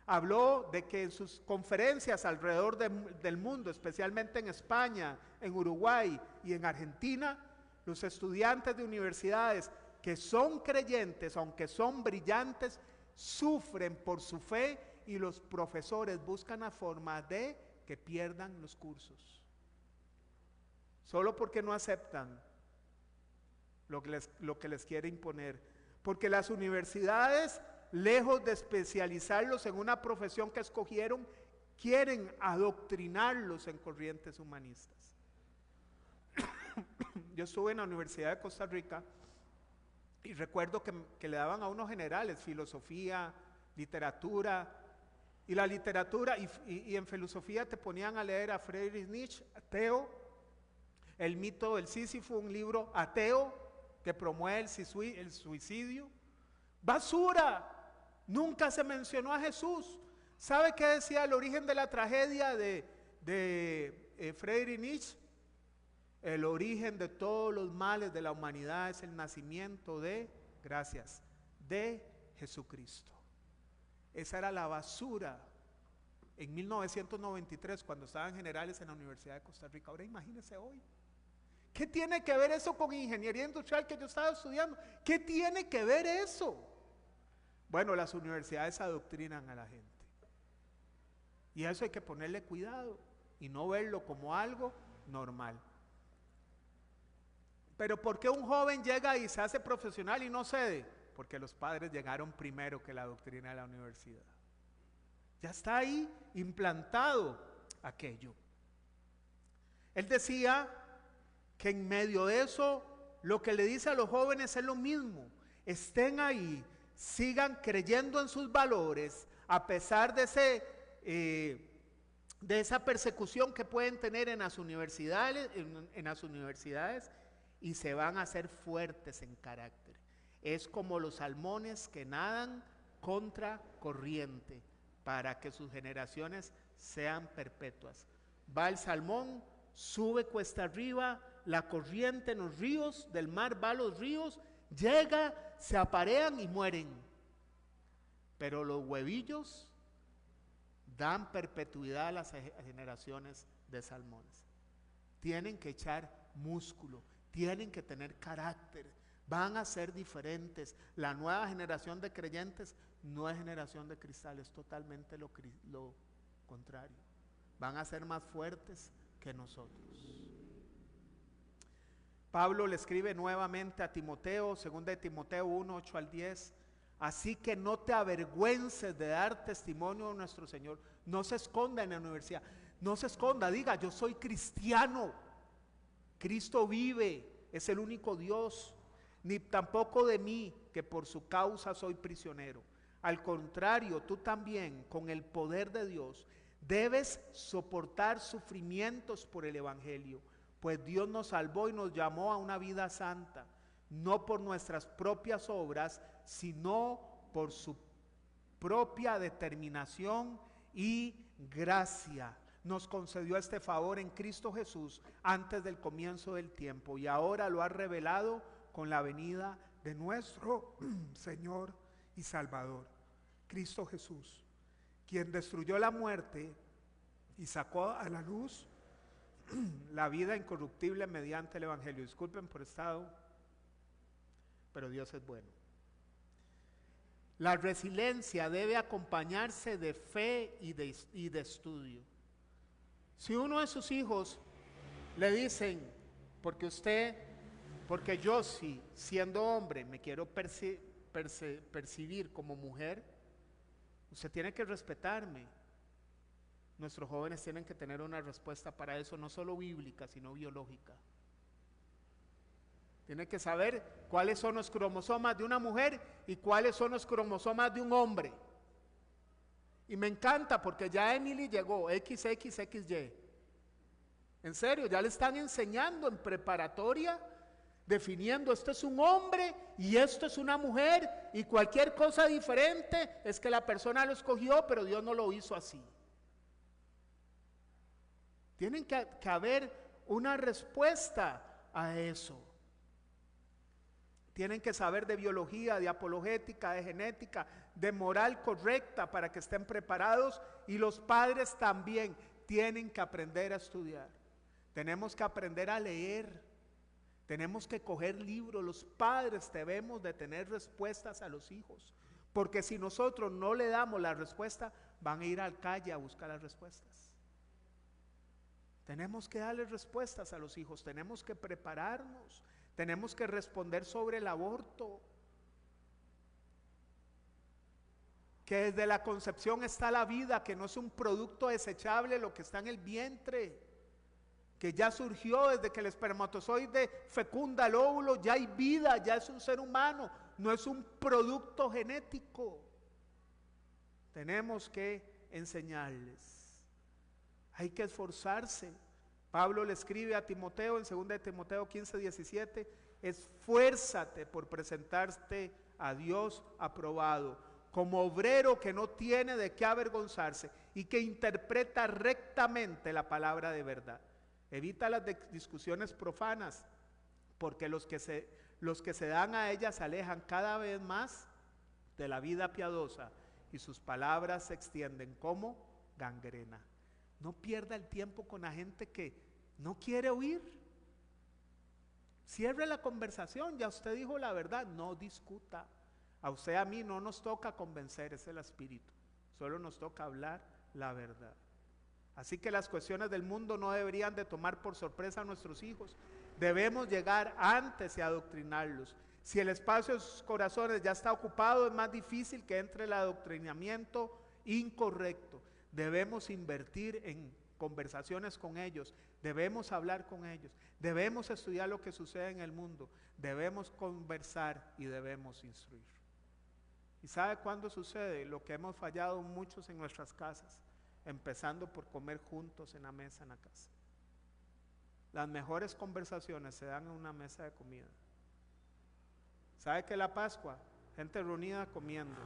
Speaker 1: habló de que en sus conferencias alrededor del mundo, especialmente en España, en Uruguay y en Argentina, los estudiantes de universidades que son creyentes, aunque son brillantes, sufren por su fe y los profesores buscan la forma de que pierdan los cursos. Solo porque no aceptan lo que les quiere imponer. Porque las universidades, lejos de especializarlos en una profesión que escogieron, quieren adoctrinarlos en corrientes humanistas. Yo estuve en la Universidad de Costa Rica y recuerdo que le daban a unos generales filosofía, literatura, y la literatura, y en filosofía te ponían a leer a Friedrich Nietzsche, ateo, El mito del Sísifo, un libro ateo que promueve el suicidio. Basura. Nunca se mencionó a Jesús. ¿Sabe qué decía el origen de la tragedia de Friedrich Nietzsche? El origen de todos los males de la humanidad es el nacimiento de Jesucristo. Esa era la basura en 1993 cuando estaban generales en la Universidad de Costa Rica. Ahora imagínense hoy. ¿Qué tiene que ver eso con ingeniería industrial que yo estaba estudiando? ¿Qué tiene que ver eso? Bueno, las universidades adoctrinan a la gente. Y a eso hay que ponerle cuidado y no verlo como algo normal. Pero ¿por qué un joven llega y se hace profesional y no cede? Porque los padres llegaron primero que la doctrina de la universidad. Ya está ahí implantado aquello. Él decía que en medio de eso, lo que le dice a los jóvenes es lo mismo. Estén ahí, sigan creyendo en sus valores, a pesar de esa persecución que pueden tener en las universidades, y se van a hacer fuertes en carácter. Es como los salmones que nadan contra corriente para que sus generaciones sean perpetuas. Va el salmón, sube cuesta arriba, la corriente en los ríos, del mar va a los ríos, llega, se aparean y mueren. Pero los huevillos dan perpetuidad a las generaciones de salmones. Tienen que echar músculo, tienen que tener carácter, van a ser diferentes. La nueva generación de creyentes no es generación de cristal, es totalmente lo contrario. Van a ser más fuertes que nosotros. Pablo le escribe nuevamente a Timoteo, 2 de Timoteo 1, 8 al 10. Así que no te avergüences de dar testimonio de nuestro Señor. No se esconda en la universidad, no se esconda, diga: yo soy cristiano, Cristo vive, es el único Dios. Ni tampoco de mí, que por su causa soy prisionero. Al contrario, tú también, con el poder de Dios, debes soportar sufrimientos por el Evangelio, pues Dios nos salvó y nos llamó a una vida santa, no por nuestras propias obras, sino por su propia determinación y gracia. Nos concedió este favor en Cristo Jesús antes del comienzo del tiempo, y ahora lo ha revelado con la venida de nuestro Señor y Salvador, Cristo Jesús, quien destruyó la muerte y sacó a la luz la vida incorruptible mediante el Evangelio. Disculpen por estado, pero Dios es bueno. La resiliencia debe acompañarse de fe y de estudio. Si uno de sus hijos le dicen: porque yo sí, siendo hombre, me quiero percibir como mujer, usted tiene que respetarme. Nuestros jóvenes tienen que tener una respuesta para eso, no solo bíblica, sino biológica. Tienen que saber cuáles son los cromosomas de una mujer y cuáles son los cromosomas de un hombre. Y me encanta porque ya Emily llegó, XXXY. En serio, ya le están enseñando en preparatoria, definiendo: esto es un hombre y esto es una mujer, y cualquier cosa diferente es que la persona lo escogió, pero Dios no lo hizo así. Tienen que haber una respuesta a eso. Tienen que saber de biología, de apologética, de genética, de moral correcta para que estén preparados, y los padres también tienen que aprender a estudiar. Tenemos que aprender a leer. Tenemos que coger libros. Los padres debemos de tener respuestas a los hijos, porque si nosotros no le damos la respuesta, van a ir a la calle a buscar las respuestas. Tenemos que darle respuestas a los hijos, tenemos que prepararnos, tenemos que responder sobre el aborto, que desde la concepción está la vida, que no es un producto desechable lo que está en el vientre, que ya surgió desde que el espermatozoide fecunda el óvulo, ya hay vida, ya es un ser humano, no es un producto genético. Tenemos que enseñarles. Hay que esforzarse. Pablo le escribe a Timoteo en 2 de Timoteo 15:17, esfuérzate por presentarte a Dios aprobado, como obrero que no tiene de qué avergonzarse y que interpreta rectamente la palabra de verdad. Evita las discusiones profanas, porque los que se dan a ellas se alejan cada vez más de la vida piadosa y sus palabras se extienden como gangrena. No pierda el tiempo con la gente que no quiere oír. Cierre la conversación, ya usted dijo la verdad, no discuta. A usted, a mí no nos toca convencer, es el Espíritu, solo nos toca hablar la verdad. Así que las cuestiones del mundo no deberían de tomar por sorpresa a nuestros hijos. Debemos llegar antes y adoctrinarlos. Si el espacio de sus corazones ya está ocupado, es más difícil que entre el adoctrinamiento incorrecto. Debemos invertir en conversaciones con ellos, debemos hablar con ellos, debemos estudiar lo que sucede en el mundo, debemos conversar y debemos instruir. ¿Y sabe cuándo sucede lo que hemos fallado muchos en nuestras casas? Empezando por comer juntos en la mesa en la casa. Las mejores conversaciones se dan en una mesa de comida. ¿Sabe qué es la Pascua? Gente reunida comiendo.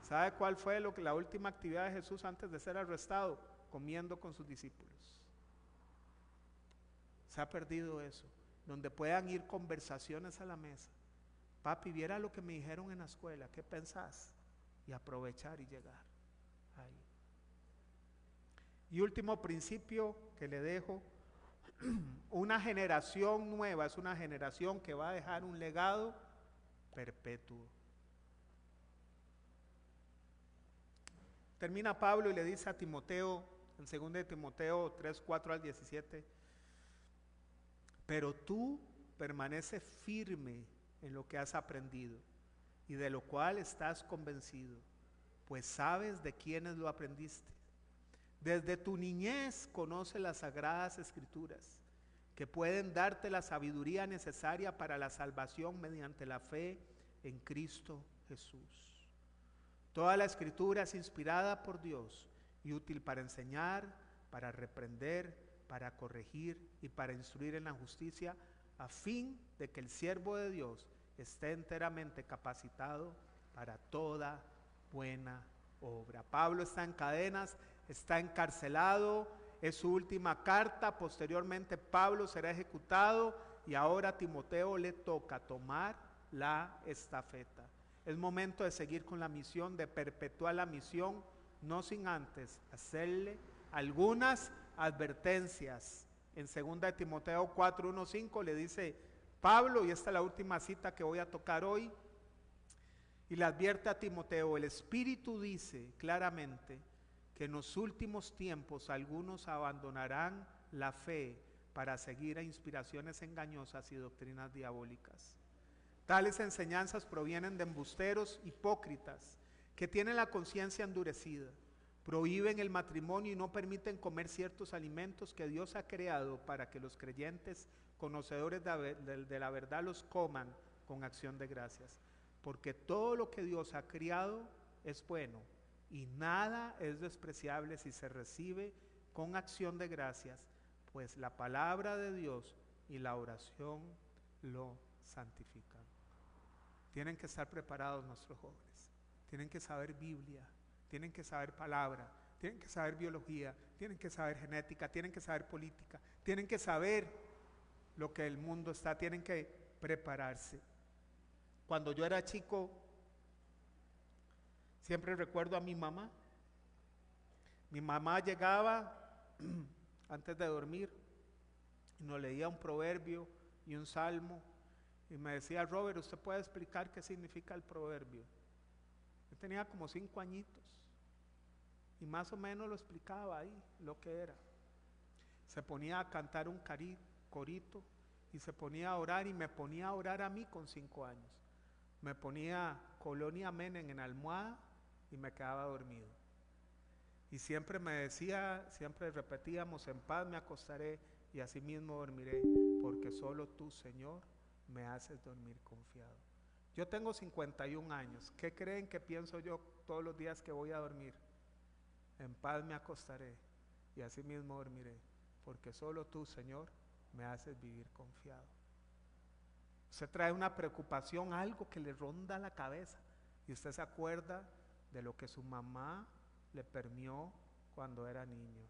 Speaker 1: ¿Sabe cuál fue la última actividad de Jesús antes de ser arrestado? Comiendo con sus discípulos. Se ha perdido eso, donde puedan ir conversaciones a la mesa. Papi, viera lo que me dijeron en la escuela, ¿qué pensás? Y aprovechar y llegar ahí. Y último principio que le dejo, una generación nueva es una generación que va a dejar un legado perpetuo. Termina Pablo y le dice a Timoteo, en 2 de Timoteo 3, 4 al 17, pero tú permanece firme en lo que has aprendido y de lo cual estás convencido, pues sabes de quiénes lo aprendiste. Desde tu niñez conoces las sagradas escrituras, que pueden darte la sabiduría necesaria para la salvación mediante la fe en Cristo Jesús. Toda la escritura es inspirada por Dios y útil para enseñar, para reprender, para corregir y para instruir en la justicia, a fin de que el siervo de Dios esté enteramente capacitado para toda buena obra. Pablo está en cadenas, está encarcelado, es su última carta, posteriormente Pablo será ejecutado y ahora a Timoteo le toca tomar la estafeta. Es momento de seguir con la misión, de perpetuar la misión, no sin antes hacerle algunas advertencias. En 2 de Timoteo 4, 1, 5 le dice Pablo, y esta es la última cita que voy a tocar hoy, y le advierte a Timoteo, el Espíritu dice claramente que en los últimos tiempos algunos abandonarán la fe para seguir a inspiraciones engañosas y doctrinas diabólicas. Tales enseñanzas provienen de embusteros hipócritas que tienen la conciencia endurecida, prohíben el matrimonio y no permiten comer ciertos alimentos que Dios ha creado para que los creyentes conocedores de la verdad los coman con acción de gracias. Porque todo lo que Dios ha creado es bueno y nada es despreciable si se recibe con acción de gracias, pues la palabra de Dios y la oración lo santifican. Tienen que estar preparados nuestros jóvenes, tienen que saber Biblia, tienen que saber palabra, tienen que saber biología, tienen que saber genética, tienen que saber política, tienen que saber lo que el mundo está, tienen que prepararse. Cuando yo era chico, siempre recuerdo a mi mamá. Mi mamá llegaba antes de dormir y nos leía un proverbio y un salmo y me decía, Robert, ¿usted puede explicar qué significa el proverbio? Yo tenía como 5 añitos y más o menos lo explicaba ahí, lo que era. Se ponía a cantar un corito y se ponía a orar y me ponía a orar a mí con 5 años. Me ponía Colonia Menem en almohada y me quedaba dormido. Y siempre me decía, siempre repetíamos, en paz me acostaré y así mismo dormiré, porque solo tú, Señor, me haces dormir confiado. Yo tengo 51 años. ¿Qué creen que pienso yo todos los días que voy a dormir? en paz me acostaré y así mismo dormiré, porque solo tú, Señor, me haces vivir confiado. Usted trae una preocupación, algo que le ronda la cabeza, y usted se acuerda de lo que su mamá le permió cuando era niño.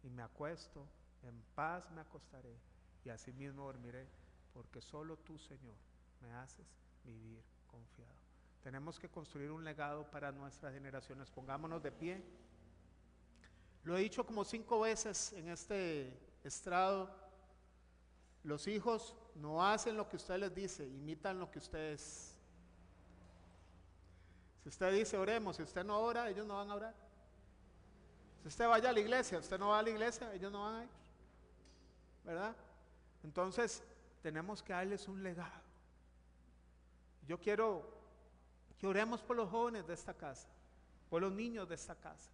Speaker 1: Y me acuesto, en paz me acostaré, y así mismo dormiré, porque solo tú, Señor, me haces vivir confiado. Tenemos que construir un legado para nuestras generaciones. Pongámonos de pie. Lo he dicho como 5 veces en este estrado. Los hijos no hacen lo que usted les dice, imitan lo que ustedes. Si usted dice oremos, si usted no ora, ellos no van a orar. Si usted vaya a la iglesia, usted no va a la iglesia, ellos no van a ir, ¿verdad? Entonces tenemos que darles un legado. Yo quiero que oremos por los jóvenes de esta casa, por los niños de esta casa.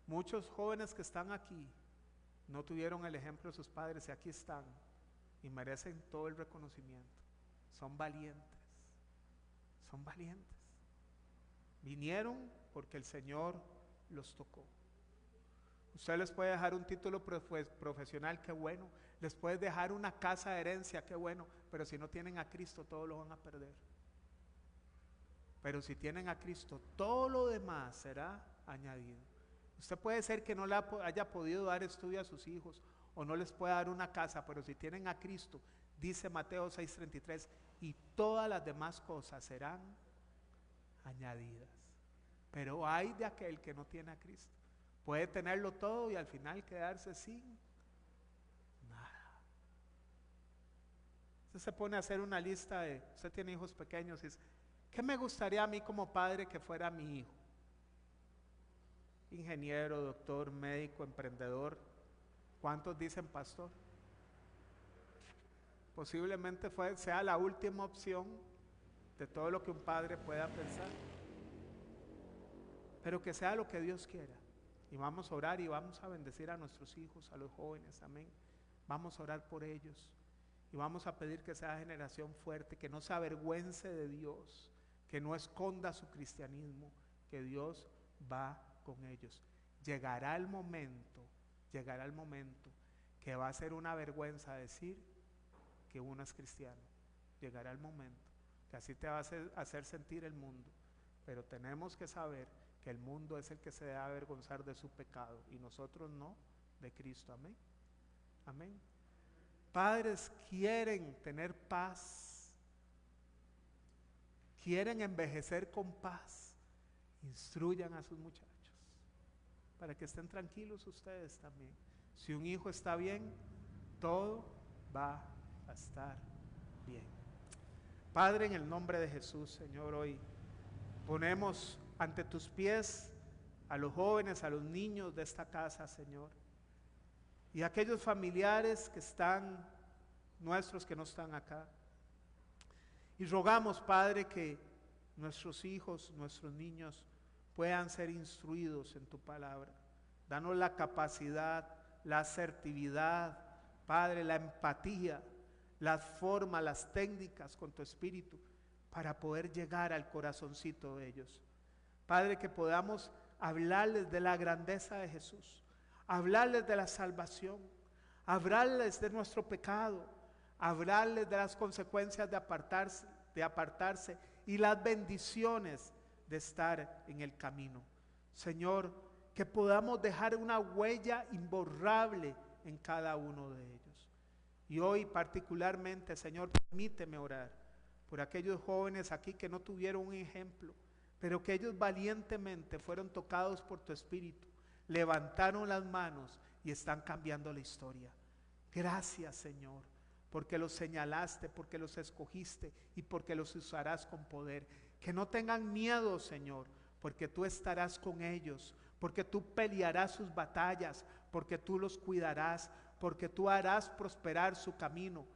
Speaker 1: Muchos jóvenes que están aquí no tuvieron el ejemplo de sus padres y aquí están y merecen todo el reconocimiento. Son valientes, son valientes. Vinieron porque el Señor los tocó. Usted les puede dejar un título profesional, qué bueno. Les puede dejar una casa de herencia, qué bueno. Pero si no tienen a Cristo, todo lo van a perder. Pero si tienen a Cristo, todo lo demás será añadido. Usted puede ser que no le haya podido dar estudio a sus hijos o no les pueda dar una casa, pero si tienen a Cristo, dice Mateo 6:33, y todas las demás cosas serán añadidas. Pero hay de aquel que no tiene a Cristo. Puede tenerlo todo y al final quedarse sin nada. Usted se pone a hacer una lista de, usted tiene hijos pequeños y dice, ¿qué me gustaría a mí como padre que fuera mi hijo? Ingeniero, doctor, médico, emprendedor. ¿Cuántos dicen pastor? Posiblemente sea la última opción de todo lo que un padre pueda pensar. Pero que sea lo que Dios quiera. Y vamos a orar y vamos a bendecir a nuestros hijos, a los jóvenes, amén. Vamos a orar por ellos y vamos a pedir que sea generación fuerte, que no se avergüence de Dios, que no esconda su cristianismo, que Dios va con ellos. Llegará el momento que va a ser una vergüenza decir que uno es cristiano. Llegará el momento que así te va a hacer sentir el mundo, pero tenemos que saber que el mundo es el que se debe avergonzar de su pecado y nosotros no, de Cristo, amén. Amén. Padres quieren tener paz, quieren envejecer con paz. Instruyan a sus muchachos para que estén tranquilos ustedes también. Si un hijo está bien, todo va a estar bien. Padre, en el nombre de Jesús, Señor, hoy ponemos ante tus pies a los jóvenes, a los niños de esta casa, Señor, y a aquellos familiares que están, nuestros que no están acá. Y rogamos, Padre, que nuestros hijos, nuestros niños puedan ser instruidos en tu palabra. Danos la capacidad, la asertividad, Padre, la empatía, las formas, las técnicas con tu espíritu para poder llegar al corazoncito de ellos. Padre, que podamos hablarles de la grandeza de Jesús, hablarles de la salvación, hablarles de nuestro pecado, hablarles de las consecuencias de apartarse y las bendiciones de estar en el camino. Señor, que podamos dejar una huella imborrable en cada uno de ellos. Y hoy particularmente, Señor, permíteme orar por aquellos jóvenes aquí que no tuvieron un ejemplo, pero que ellos valientemente fueron tocados por tu Espíritu, levantaron las manos y están cambiando la historia. Gracias, Señor, porque los señalaste, porque los escogiste y porque los usarás con poder. Que no tengan miedo, Señor, porque tú estarás con ellos, porque tú pelearás sus batallas, porque tú los cuidarás, porque tú harás prosperar su camino,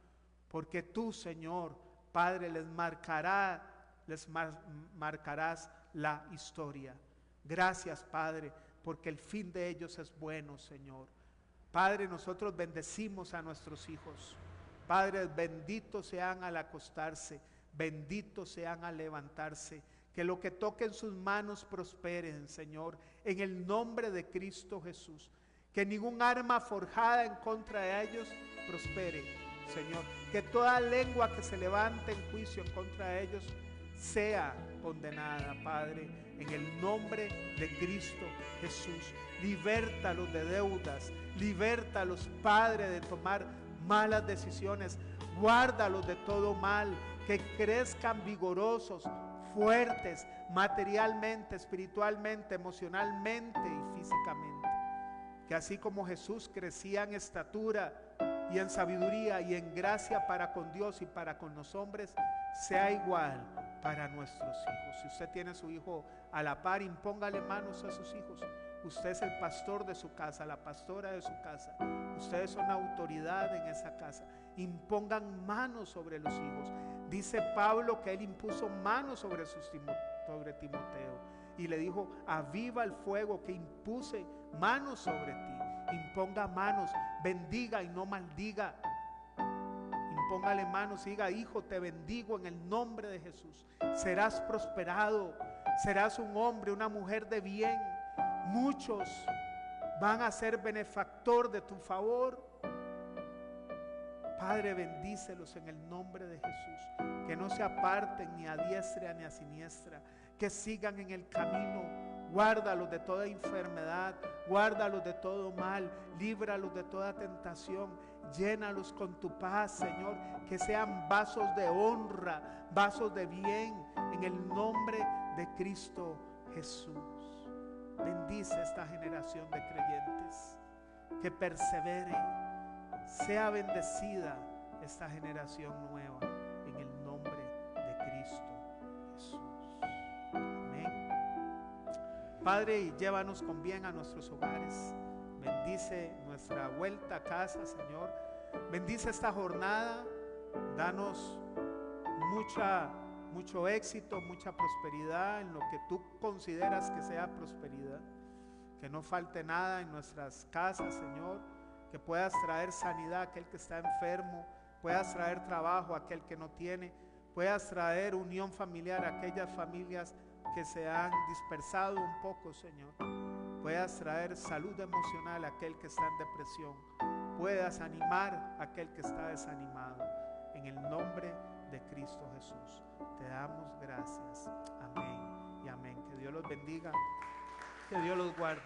Speaker 1: porque tú, Señor, Padre, les marcarás la historia. Gracias, Padre, porque el fin de ellos es bueno, Señor. Padre, nosotros bendecimos a nuestros hijos. Padre, benditos sean al acostarse, benditos sean al levantarse. Que lo que toquen sus manos prosperen, Señor, en el nombre de Cristo Jesús. Que ningún arma forjada en contra de ellos prospere, Señor. Que toda lengua que se levante en juicio en contra de ellos sea condenada, Padre, en el nombre de Cristo Jesús. Libértalos de deudas, libértalos, Padre, de tomar malas decisiones, guárdalos de todo mal, que crezcan vigorosos, fuertes, materialmente, espiritualmente, emocionalmente y físicamente. Que así como Jesús crecía en estatura y en sabiduría y en gracia para con Dios y para con los hombres, sea igual para nuestros hijos. Si usted tiene a su hijo a la par, impóngale manos a sus hijos. Usted es el pastor de su casa, la pastora de su casa. Ustedes son autoridad en esa casa. Impongan manos sobre los hijos. Dice Pablo que él impuso manos sobre Timoteo y le dijo: aviva el fuego que impuse manos sobre ti. Imponga manos, bendiga y no maldiga. Impóngale manos y diga: hijo, te bendigo en el nombre de Jesús. Serás prosperado, serás un hombre, una mujer de bien. Muchos van a ser benefactor de tu favor. Padre, bendícelos en el nombre de Jesús. Que no se aparten ni a diestra ni a siniestra. Que sigan en el camino. Guárdalos de toda enfermedad. Guárdalos de todo mal. Líbralos de toda tentación. Llénalos con tu paz, Señor. Que sean vasos de honra, vasos de bien, en el nombre de Cristo Jesús. Bendice esta generación de creyentes. Que persevere. Sea bendecida esta generación nueva en el nombre de Cristo Jesús. Amén. Padre, y llévanos con bien a nuestros hogares. Bendice nuestra vuelta a casa, Señor. Bendice esta jornada. Danos mucho éxito, mucha prosperidad en lo que tú consideras que sea prosperidad. Que no falte nada en nuestras casas, Señor. Que puedas traer sanidad a aquel que está enfermo, puedas traer trabajo a aquel que no tiene, puedas traer unión familiar a aquellas familias que se han dispersado un poco, Señor. Puedas traer salud emocional a aquel que está en depresión, puedas animar a aquel que está desanimado. En el nombre de Cristo Jesús te damos gracias. Amén y amén. Que Dios los bendiga, que Dios los guarde.